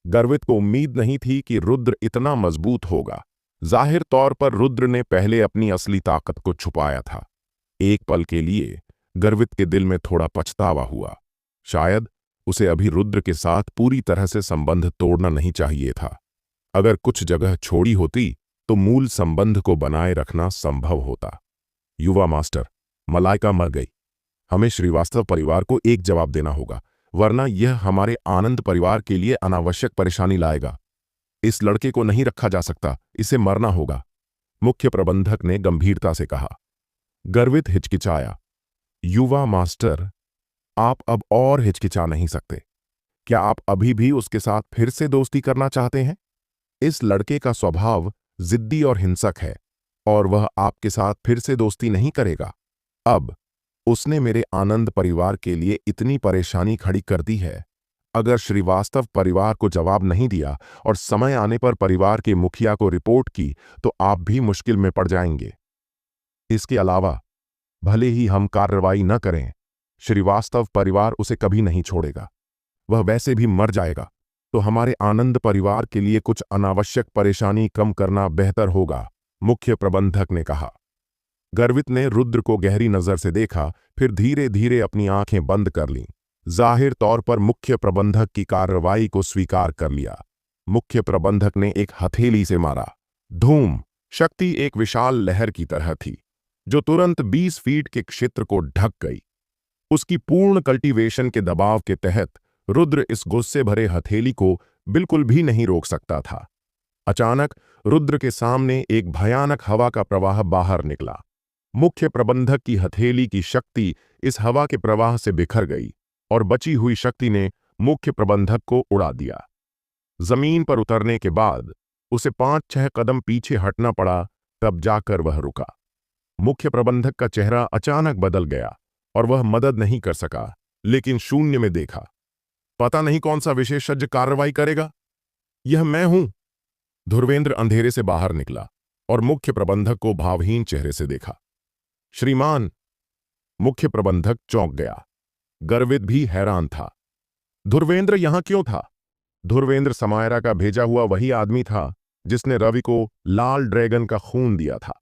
Speaker 1: गर्वित को उम्मीद नहीं थी कि रुद्र इतना मजबूत होगा। जाहिर तौर पर रुद्र ने पहले अपनी असली ताकत को छुपाया था। एक पल के लिए गर्वित के दिल में थोड़ा पछतावा हुआ। शायद उसे अभी रुद्र के साथ पूरी तरह से संबंध तोड़ना नहीं चाहिए था। अगर कुछ जगह छोड़ी होती तो मूल संबंध को बनाए रखना संभव होता। युवा मास्टर, मलाइका मर गई। हमें श्रीवास्तव परिवार को एक जवाब देना होगा, वरना यह हमारे आनंद परिवार के लिए अनावश्यक परेशानी लाएगा। इस लड़के को नहीं रखा जा सकता, इसे मरना होगा, मुख्य प्रबंधक ने गंभीरता से कहा। गर्वित हिचकिचाया। युवा मास्टर, आप अब और हिचकिचा नहीं सकते। क्या आप अभी भी उसके साथ फिर से दोस्ती करना चाहते हैं? इस लड़के का स्वभाव जिद्दी और हिंसक है, और वह आपके साथ फिर से दोस्ती नहीं करेगा। अब उसने मेरे आनंद परिवार के लिए इतनी परेशानी खड़ी कर दी है। अगर श्रीवास्तव परिवार को जवाब नहीं दिया और समय आने पर परिवार के मुखिया को रिपोर्ट की, तो आप भी मुश्किल में पड़ जाएंगे। इसके अलावा भले ही हम कार्रवाई न करें, श्रीवास्तव परिवार उसे कभी नहीं छोड़ेगा। वह वैसे भी मर जाएगा, तो हमारे आनंद परिवार के लिए कुछ अनावश्यक परेशानी कम करना बेहतर होगा, मुख्य प्रबंधक ने कहा। गर्वित ने रुद्र को गहरी नजर से देखा, फिर धीरे धीरे अपनी आंखें बंद कर लीं। जाहिर तौर पर मुख्य प्रबंधक की कार्रवाई को स्वीकार कर लिया। मुख्य प्रबंधक ने एक हथेली से मारा। धूम। शक्ति एक विशाल लहर की तरह थी, जो तुरंत 20 फीट के क्षेत्र को ढक गई। उसकी पूर्ण कल्टीवेशन के दबाव के तहत रुद्र इस गुस्से भरे हथेली को बिल्कुल भी नहीं रोक सकता था। अचानक रुद्र के सामने एक भयानक हवा का प्रवाह बाहर निकला। मुख्य प्रबंधक की हथेली की शक्ति इस हवा के प्रवाह से बिखर गई, और बची हुई शक्ति ने मुख्य प्रबंधक को उड़ा दिया। जमीन पर उतरने के बाद उसे 5-6 कदम पीछे हटना पड़ा, तब जाकर वह रुका। मुख्य प्रबंधक का चेहरा अचानक बदल गया और वह मदद नहीं कर सका, लेकिन शून्य में देखा। पता नहीं कौन सा विशेषज्ञ कार्रवाई करेगा। यह मैं हूं। धुर्वेंद्र अंधेरे से बाहर निकला और मुख्य प्रबंधक को भावहीन चेहरे से देखा। श्रीमान। मुख्य प्रबंधक चौंक गया। गर्वित भी हैरान था। धुर्वेंद्र यहां क्यों था? धुर्वेंद्र समायरा का भेजा हुआ वही आदमी था जिसने रवि को लाल ड्रैगन का खून दिया था।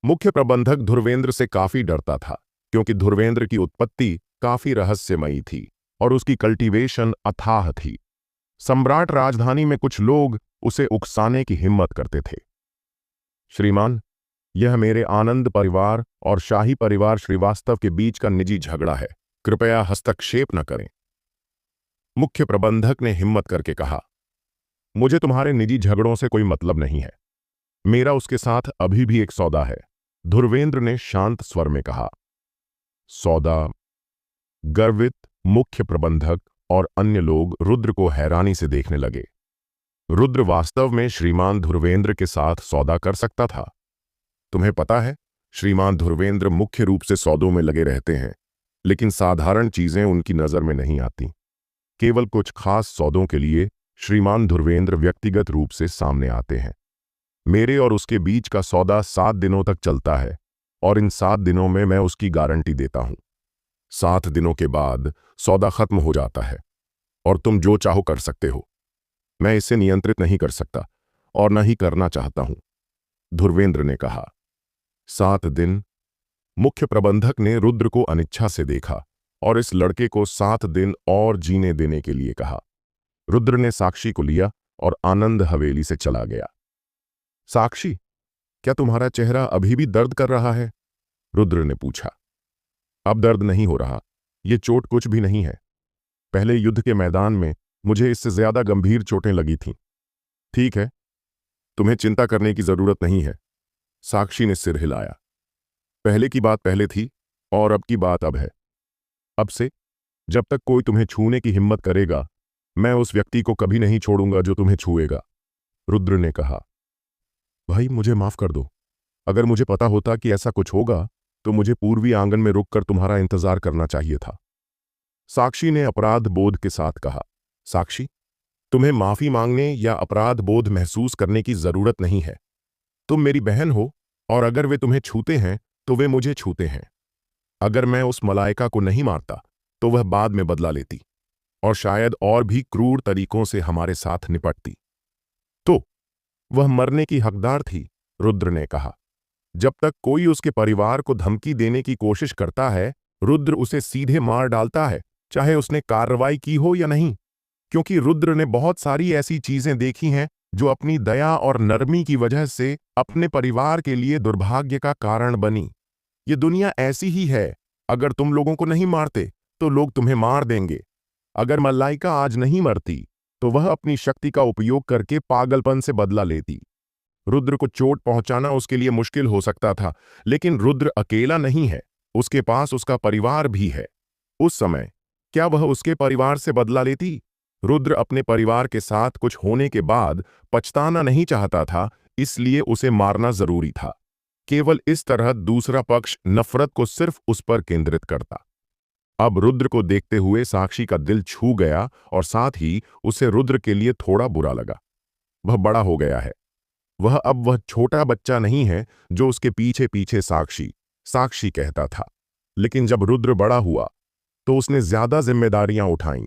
Speaker 1: मुख्य प्रबंधक धुर्वेंद्र से काफी डरता था, क्योंकि धुर्वेंद्र की उत्पत्ति काफी रहस्यमयी थी और उसकी कल्टीवेशन अथाह थी। सम्राट राजधानी में कुछ लोग उसे उकसाने की हिम्मत करते थे। श्रीमान, यह मेरे आनंद परिवार और शाही परिवार श्रीवास्तव के बीच का निजी झगड़ा है, कृपया हस्तक्षेप न करें, मुख्य प्रबंधक ने हिम्मत करके कहा। मुझे तुम्हारे निजी झगड़ों से कोई मतलब नहीं है। मेरा उसके साथ अभी भी एक सौदा है, धुर्वेंद्र ने शांत स्वर में कहा। सौदा? गर्वित मुख्य प्रबंधक और अन्य लोग रुद्र को हैरानी से देखने लगे। रुद्र वास्तव में श्रीमान धुर्वेंद्र के साथ सौदा कर सकता था। तुम्हें पता है, श्रीमान धुर्वेंद्र मुख्य रूप से सौदों में लगे रहते हैं, लेकिन साधारण चीजें उनकी नजर में नहीं आती। केवल कुछ खास सौदों के लिए श्रीमान धुर्वेंद्र व्यक्तिगत रूप से सामने आते हैं। मेरे और उसके बीच का सौदा 7 दिनों तक चलता है और इन 7 दिनों में मैं उसकी गारंटी देता हूं। 7 दिनों के बाद सौदा खत्म हो जाता है और तुम जो चाहो कर सकते हो। मैं इसे नियंत्रित नहीं कर सकता और न ही करना चाहता हूं, धुर्वेंद्र ने कहा। 7 दिन? मुख्य प्रबंधक ने रुद्र को अनिच्छा से देखा और इस लड़के को 7 दिन और जीने देने के लिए कहा। रुद्र ने साक्षी को लिया और आनंद हवेली से चला गया। साक्षी, क्या तुम्हारा चेहरा अभी भी दर्द कर रहा है? रुद्र ने पूछा। अब दर्द नहीं हो रहा, ये चोट कुछ भी नहीं है। पहले युद्ध के मैदान में मुझे इससे ज्यादा गंभीर चोटें लगी थीं। ठीक है, तुम्हें चिंता करने की जरूरत नहीं है, साक्षी ने सिर हिलाया। पहले की बात पहले थी और अब की बात अब है। अब से जब तक कोई तुम्हें छूने की हिम्मत करेगा, मैं उस व्यक्ति को कभी नहीं छोड़ूंगा जो तुम्हें छुएगा, रुद्र ने कहा। भाई, मुझे माफ कर दो। अगर मुझे पता होता कि ऐसा कुछ होगा तो मुझे पूर्वी आंगन में रुककर तुम्हारा इंतजार करना चाहिए था, साक्षी ने अपराध बोध के साथ कहा। साक्षी, तुम्हें माफी मांगने या अपराध बोध महसूस करने की जरूरत नहीं है। तुम मेरी बहन हो और अगर वे तुम्हें छूते हैं तो वे मुझे छूते हैं। अगर मैं उस मलाइका को नहीं मारता तो वह बाद में बदला लेती और शायद और भी क्रूर तरीकों से हमारे साथ निपटती। तो वह मरने की हकदार थी, रुद्र ने कहा। जब तक कोई उसके परिवार को धमकी देने की कोशिश करता है, रुद्र उसे सीधे मार डालता है, चाहे उसने कार्रवाई की हो या नहीं, क्योंकि रुद्र ने बहुत सारी ऐसी चीजें देखी हैं जो अपनी दया और नरमी की वजह से अपने परिवार के लिए दुर्भाग्य का कारण बनी। ये दुनिया ऐसी ही है। अगर तुम लोगों को नहीं मारते तो लोग तुम्हें मार देंगे। अगर मलाइका आज नहीं मरती तो वह अपनी शक्ति का उपयोग करके पागलपन से बदला लेती। रुद्र को चोट पहुंचाना उसके लिए मुश्किल हो सकता था, लेकिन रुद्र अकेला नहीं है, उसके पास उसका परिवार भी है। उस समय क्या वह उसके परिवार से बदला लेती? रुद्र अपने परिवार के साथ कुछ होने के बाद पछताना नहीं चाहता था, इसलिए उसे मारना जरूरी था। केवल इस तरह दूसरा पक्ष नफरत को सिर्फ उस पर केंद्रित करता। अब रुद्र को देखते हुए साक्षी का दिल छू गया और साथ ही उसे रुद्र के लिए थोड़ा बुरा लगा। वह बड़ा हो गया है। वह छोटा बच्चा नहीं है जो उसके पीछे पीछे साक्षी साक्षी कहता था। लेकिन जब रुद्र बड़ा हुआ तो उसने ज्यादा जिम्मेदारियां उठाईं।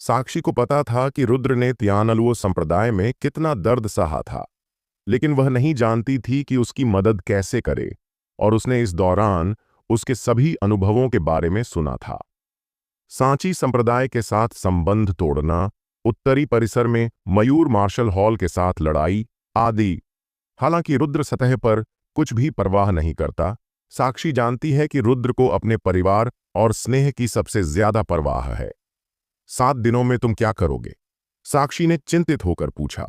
Speaker 1: साक्षी को पता था कि रुद्र ने त्यानलुओ संप्रदाय में कितना दर्द सहा था, लेकिन वह नहीं जानती थी कि उसकी मदद कैसे करे, और उसने इस दौरान उसके सभी अनुभवों के बारे में सुना था। सांची संप्रदाय के साथ संबंध तोड़ना, उत्तरी परिसर में मयूर मार्शल हॉल के साथ लड़ाई आदि। हालांकि रुद्र सतह पर कुछ भी परवाह नहीं करता, साक्षी जानती है कि रुद्र को अपने परिवार और स्नेह की सबसे ज्यादा परवाह है। 7 दिनों में तुम क्या करोगे? साक्षी ने चिंतित होकर पूछा।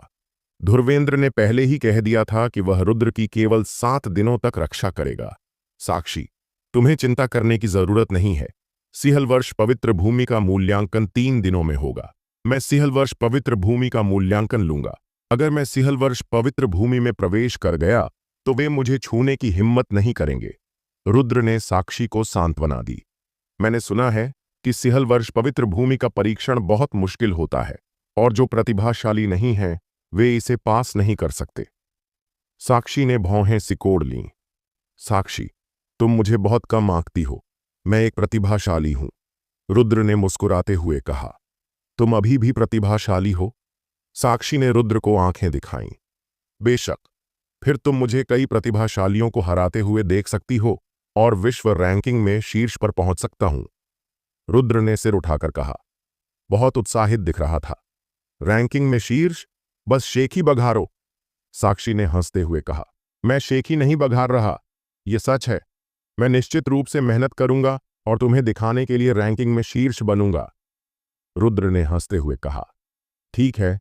Speaker 1: धुर्वेंद्र ने पहले ही कह दिया था कि वह रुद्र की केवल 7 दिनों तक रक्षा करेगा। साक्षी, तुम्हें चिंता करने की जरूरत नहीं है। सिहल वर्ष पवित्र भूमि का मूल्यांकन 3 दिनों में होगा। मैं सिहल वर्ष पवित्र भूमि का मूल्यांकन लूंगा। अगर मैं सिहल वर्ष पवित्र भूमि में प्रवेश कर गया तो वे मुझे छूने की हिम्मत नहीं करेंगे, रुद्र ने साक्षी को सांत्वना दी। मैंने सुना है कि सिहल वर्ष पवित्र भूमि का परीक्षण बहुत मुश्किल होता है और जो प्रतिभाशाली नहीं हैं वे इसे पास नहीं कर सकते। साक्षी ने भौहें सिकोड़ लीं। साक्षी, तुम मुझे बहुत कम आंकती हो। मैं एक प्रतिभाशाली हूं, रुद्र ने मुस्कुराते हुए कहा। तुम अभी भी प्रतिभाशाली हो? साक्षी ने रुद्र को आंखें दिखाईं। बेशक, फिर तुम मुझे कई प्रतिभाशालियों को हराते हुए देख सकती हो और विश्व रैंकिंग में शीर्ष पर पहुंच सकता हूं, रुद्र ने सिर उठाकर कहा। बहुत उत्साहित दिख रहा था। रैंकिंग में शीर्ष? बस शेख ही बघारो, साक्षी ने हंसते हुए कहा। मैं शेख ही नहीं बघार रहा, यह सच है। मैं निश्चित रूप से मेहनत करूंगा और तुम्हें दिखाने के लिए रैंकिंग में शीर्ष बनूंगा, रुद्र ने हंसते हुए कहा। ठीक है,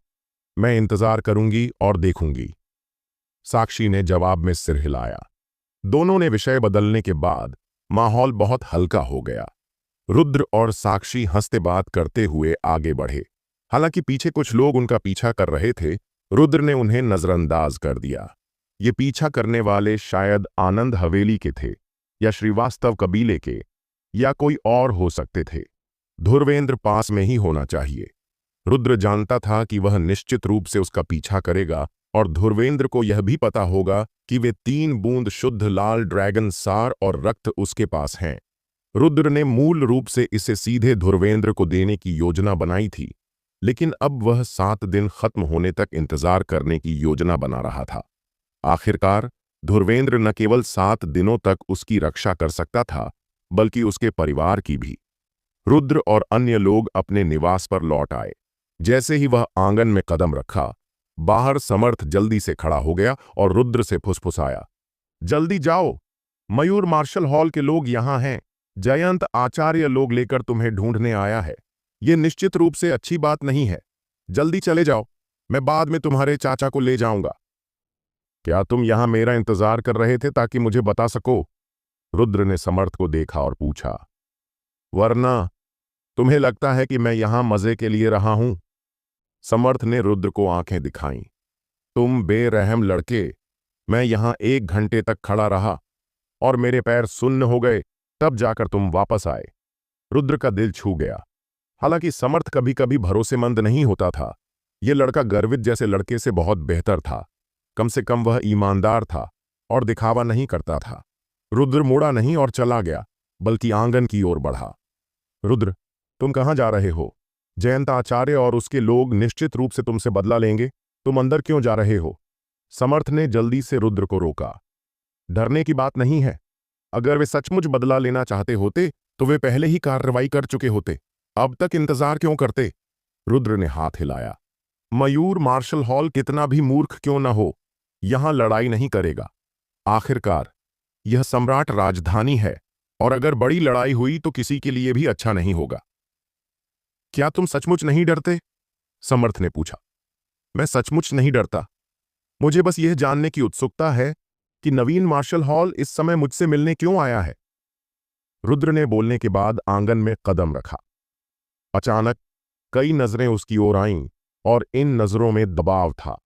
Speaker 1: मैं इंतजार करूंगी और देखूंगी। साक्षी ने जवाब में सिर हिलाया। दोनों ने विषय बदलने के बाद माहौल बहुत हल्का हो गया। रुद्र और साक्षी हंसते बात करते हुए आगे बढ़े। हालांकि पीछे कुछ लोग उनका पीछा कर रहे थे, रुद्र ने उन्हें नजरअंदाज कर दिया। ये पीछा करने वाले शायद आनंद हवेली के थे, या श्रीवास्तव कबीले के, या कोई और हो सकते थे। धुर्वेंद्र पास में ही होना चाहिए। रुद्र जानता था कि वह निश्चित रूप से उसका पीछा करेगा, और धुर्वेंद्र को यह भी पता होगा कि वे 3 बूंद शुद्ध लाल ड्रैगन सार और रक्त उसके पास हैं। रुद्र ने मूल रूप से इसे सीधे धुर्वेंद्र को देने की योजना बनाई थी, लेकिन अब वह 7 दिन खत्म होने तक इंतजार करने की योजना बना रहा था। आखिरकार धुर्वेंद्र न केवल 7 दिनों तक उसकी रक्षा कर सकता था, बल्कि उसके परिवार की भी। रुद्र और अन्य लोग अपने निवास पर लौट आए। जैसे ही वह आंगन में कदम रखा, बाहर समर्थ जल्दी से खड़ा हो गया और रुद्र से फुसफुसाया, जल्दी जाओ, मयूर मार्शल हॉल के लोग यहां हैं। जयंत आचार्य लोग लेकर तुम्हें ढूंढने आया है। ये निश्चित रूप से अच्छी बात नहीं है। जल्दी चले जाओ, मैं बाद में तुम्हारे चाचा को ले जाऊंगा। क्या तुम यहां मेरा इंतजार कर रहे थे ताकि मुझे बता सको? रुद्र ने समर्थ को देखा और पूछा। वरना तुम्हें लगता है कि मैं यहां मजे के लिए रहा हूं? समर्थ ने रुद्र को आंखें दिखाईं। तुम बेरहम लड़के, मैं यहां 1 घंटे तक खड़ा रहा और मेरे पैर सुन्न हो गए, तब जाकर तुम वापस आए। रुद्र का दिल छू गया। हालांकि समर्थ कभी कभी भरोसेमंद नहीं होता था, यह लड़का गर्वित जैसे लड़के से बहुत बेहतर था। कम से कम वह ईमानदार था और दिखावा नहीं करता था। रुद्र मुड़ा नहीं और चला गया, बल्कि आंगन की ओर बढ़ा। रुद्र, तुम कहां जा रहे हो? जयंत आचार्य और उसके लोग निश्चित रूप से तुमसे बदला लेंगे। तुम अंदर क्यों जा रहे हो? समर्थ ने जल्दी से रुद्र को रोका। डरने की बात नहीं है। अगर वे सचमुच बदला लेना चाहते होते तो वे पहले ही कार्रवाई कर चुके होते। अब तक इंतजार क्यों करते? रुद्र ने हाथ हिलाया। मयूर मार्शल हॉल कितना भी मूर्ख क्यों न हो, यहां लड़ाई नहीं करेगा। आखिरकार यह सम्राट राजधानी है, और अगर बड़ी लड़ाई हुई तो किसी के लिए भी अच्छा नहीं होगा। क्या तुम सचमुच नहीं डरते? समर्थ ने पूछा। मैं सचमुच नहीं डरता। मुझे बस यह जानने की उत्सुकता है कि नवीन मार्शल हॉल इस समय मुझसे मिलने क्यों आया है। रुद्र ने बोलने के बाद आंगन में कदम रखा। अचानक कई नजरें उसकी ओर आईं और इन नजरों में दबाव था।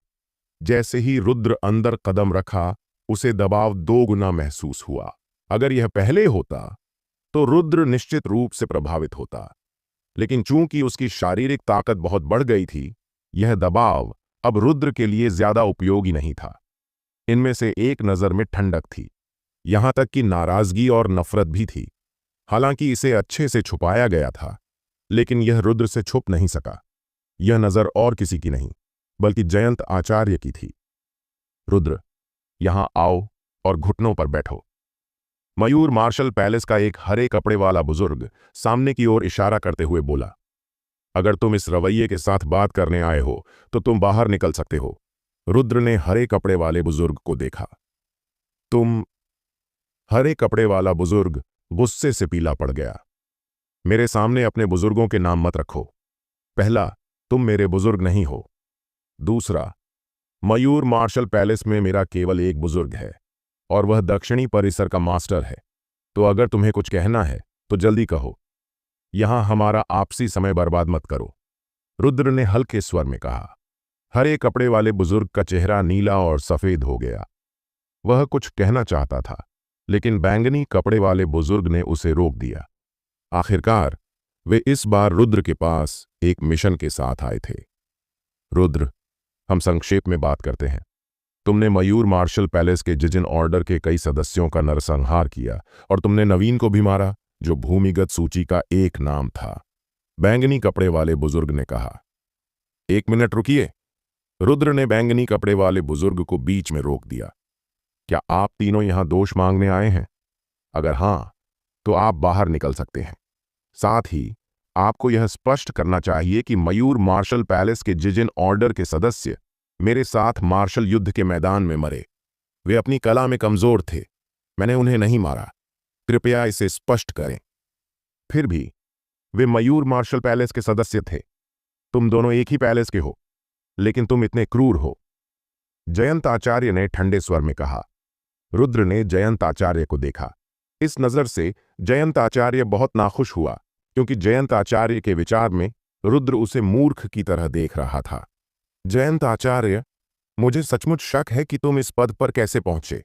Speaker 1: जैसे ही रुद्र अंदर कदम रखा, उसे दबाव 2 गुना महसूस हुआ। अगर यह पहले होता तो रुद्र निश्चित रूप से प्रभावित होता, लेकिन चूंकि उसकी शारीरिक ताकत बहुत बढ़ गई थी, यह दबाव अब रुद्र के लिए ज्यादा उपयोगी नहीं था। इनमें से एक नजर में ठंडक थी, यहां तक कि नाराजगी और नफरत भी थी। हालांकि इसे अच्छे से छुपाया गया था, लेकिन यह रुद्र से छुप नहीं सका। यह नजर और किसी की नहीं, बल्कि जयंत आचार्य की थी। रुद्र, यहां आओ और घुटनों पर बैठो। मयूर मार्शल पैलेस का एक हरे कपड़े वाला बुजुर्ग सामने की ओर इशारा करते हुए बोला। अगर तुम इस रवैये के साथ बात करने आए हो तो तुम बाहर निकल सकते हो। रुद्र ने हरे कपड़े वाले बुजुर्ग को देखा। तुम? हरे कपड़े वाला बुजुर्ग गुस्से से पीला पड़ गया। मेरे सामने अपने बुजुर्गों के नाम मत रखो। पहला, तुम मेरे बुजुर्ग नहीं हो। दूसरा, मयूर मार्शल पैलेस में मेरा केवल एक बुजुर्ग है, और वह दक्षिणी परिसर का मास्टर है। तो अगर तुम्हें कुछ कहना है तो जल्दी कहो। यहां हमारा आपसी समय बर्बाद मत करो, रुद्र ने हल्के स्वर में कहा। हरे कपड़े वाले बुजुर्ग का चेहरा नीला और सफेद हो गया। वह कुछ कहना चाहता था, लेकिन बैंगनी कपड़े वाले बुजुर्ग ने उसे रोक दिया। आखिरकार वे इस बार रुद्र के पास एक मिशन के साथ आए थे। रुद्र, हम संक्षेप में बात करते हैं। तुमने मयूर मार्शल पैलेस के जिजिन ऑर्डर के कई सदस्यों का नरसंहार किया, और तुमने नवीन को भी मारा, जो भूमिगत सूची का एक नाम था, बैंगनी कपड़े वाले बुजुर्ग ने कहा। 1 मिनट रुकिए, रुद्र ने बैंगनी कपड़े वाले बुजुर्ग को बीच में रोक दिया। क्या आप तीनों यहां दोष मांगने आए हैं? अगर हां, तो आप बाहर निकल सकते हैं। साथ ही आपको यह स्पष्ट करना चाहिए कि मयूर मार्शल पैलेस के जिजिन ऑर्डर के सदस्य मेरे साथ मार्शल युद्ध के मैदान में मरे। वे अपनी कला में कमजोर थे, मैंने उन्हें नहीं मारा। कृपया इसे स्पष्ट करें। फिर भी वे मयूर मार्शल पैलेस के सदस्य थे। तुम दोनों एक ही पैलेस के हो। लेकिन तुम इतने क्रूर हो। जयंत आचार्य ने ठंडे स्वर में कहा। रुद्र ने जयंत आचार्य को देखा। इस नजर से जयंत आचार्य बहुत नाखुश हुआ, क्योंकि जयंत आचार्य के विचार में रुद्र उसे मूर्ख की तरह देख रहा था। जयंत आचार्य, मुझे सचमुच शक है कि तुम इस पद पर कैसे पहुंचे।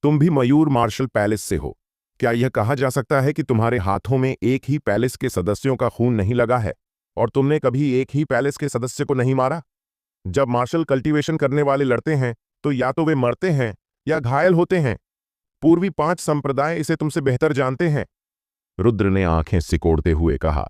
Speaker 1: तुम भी मयूर मार्शल पैलेस से हो। क्या यह कहा जा सकता है कि तुम्हारे हाथों में एक ही पैलेस के सदस्यों का खून नहीं लगा है और तुमने कभी एक ही पैलेस के सदस्य को नहीं मारा? जब मार्शल कल्टीवेशन करने वाले लड़ते हैं तो या तो वे मरते हैं या घायल होते हैं। पूर्वी 5 संप्रदाय इसे तुमसे बेहतर जानते हैं। रुद्र ने आंखें सिकोड़ते हुए कहा।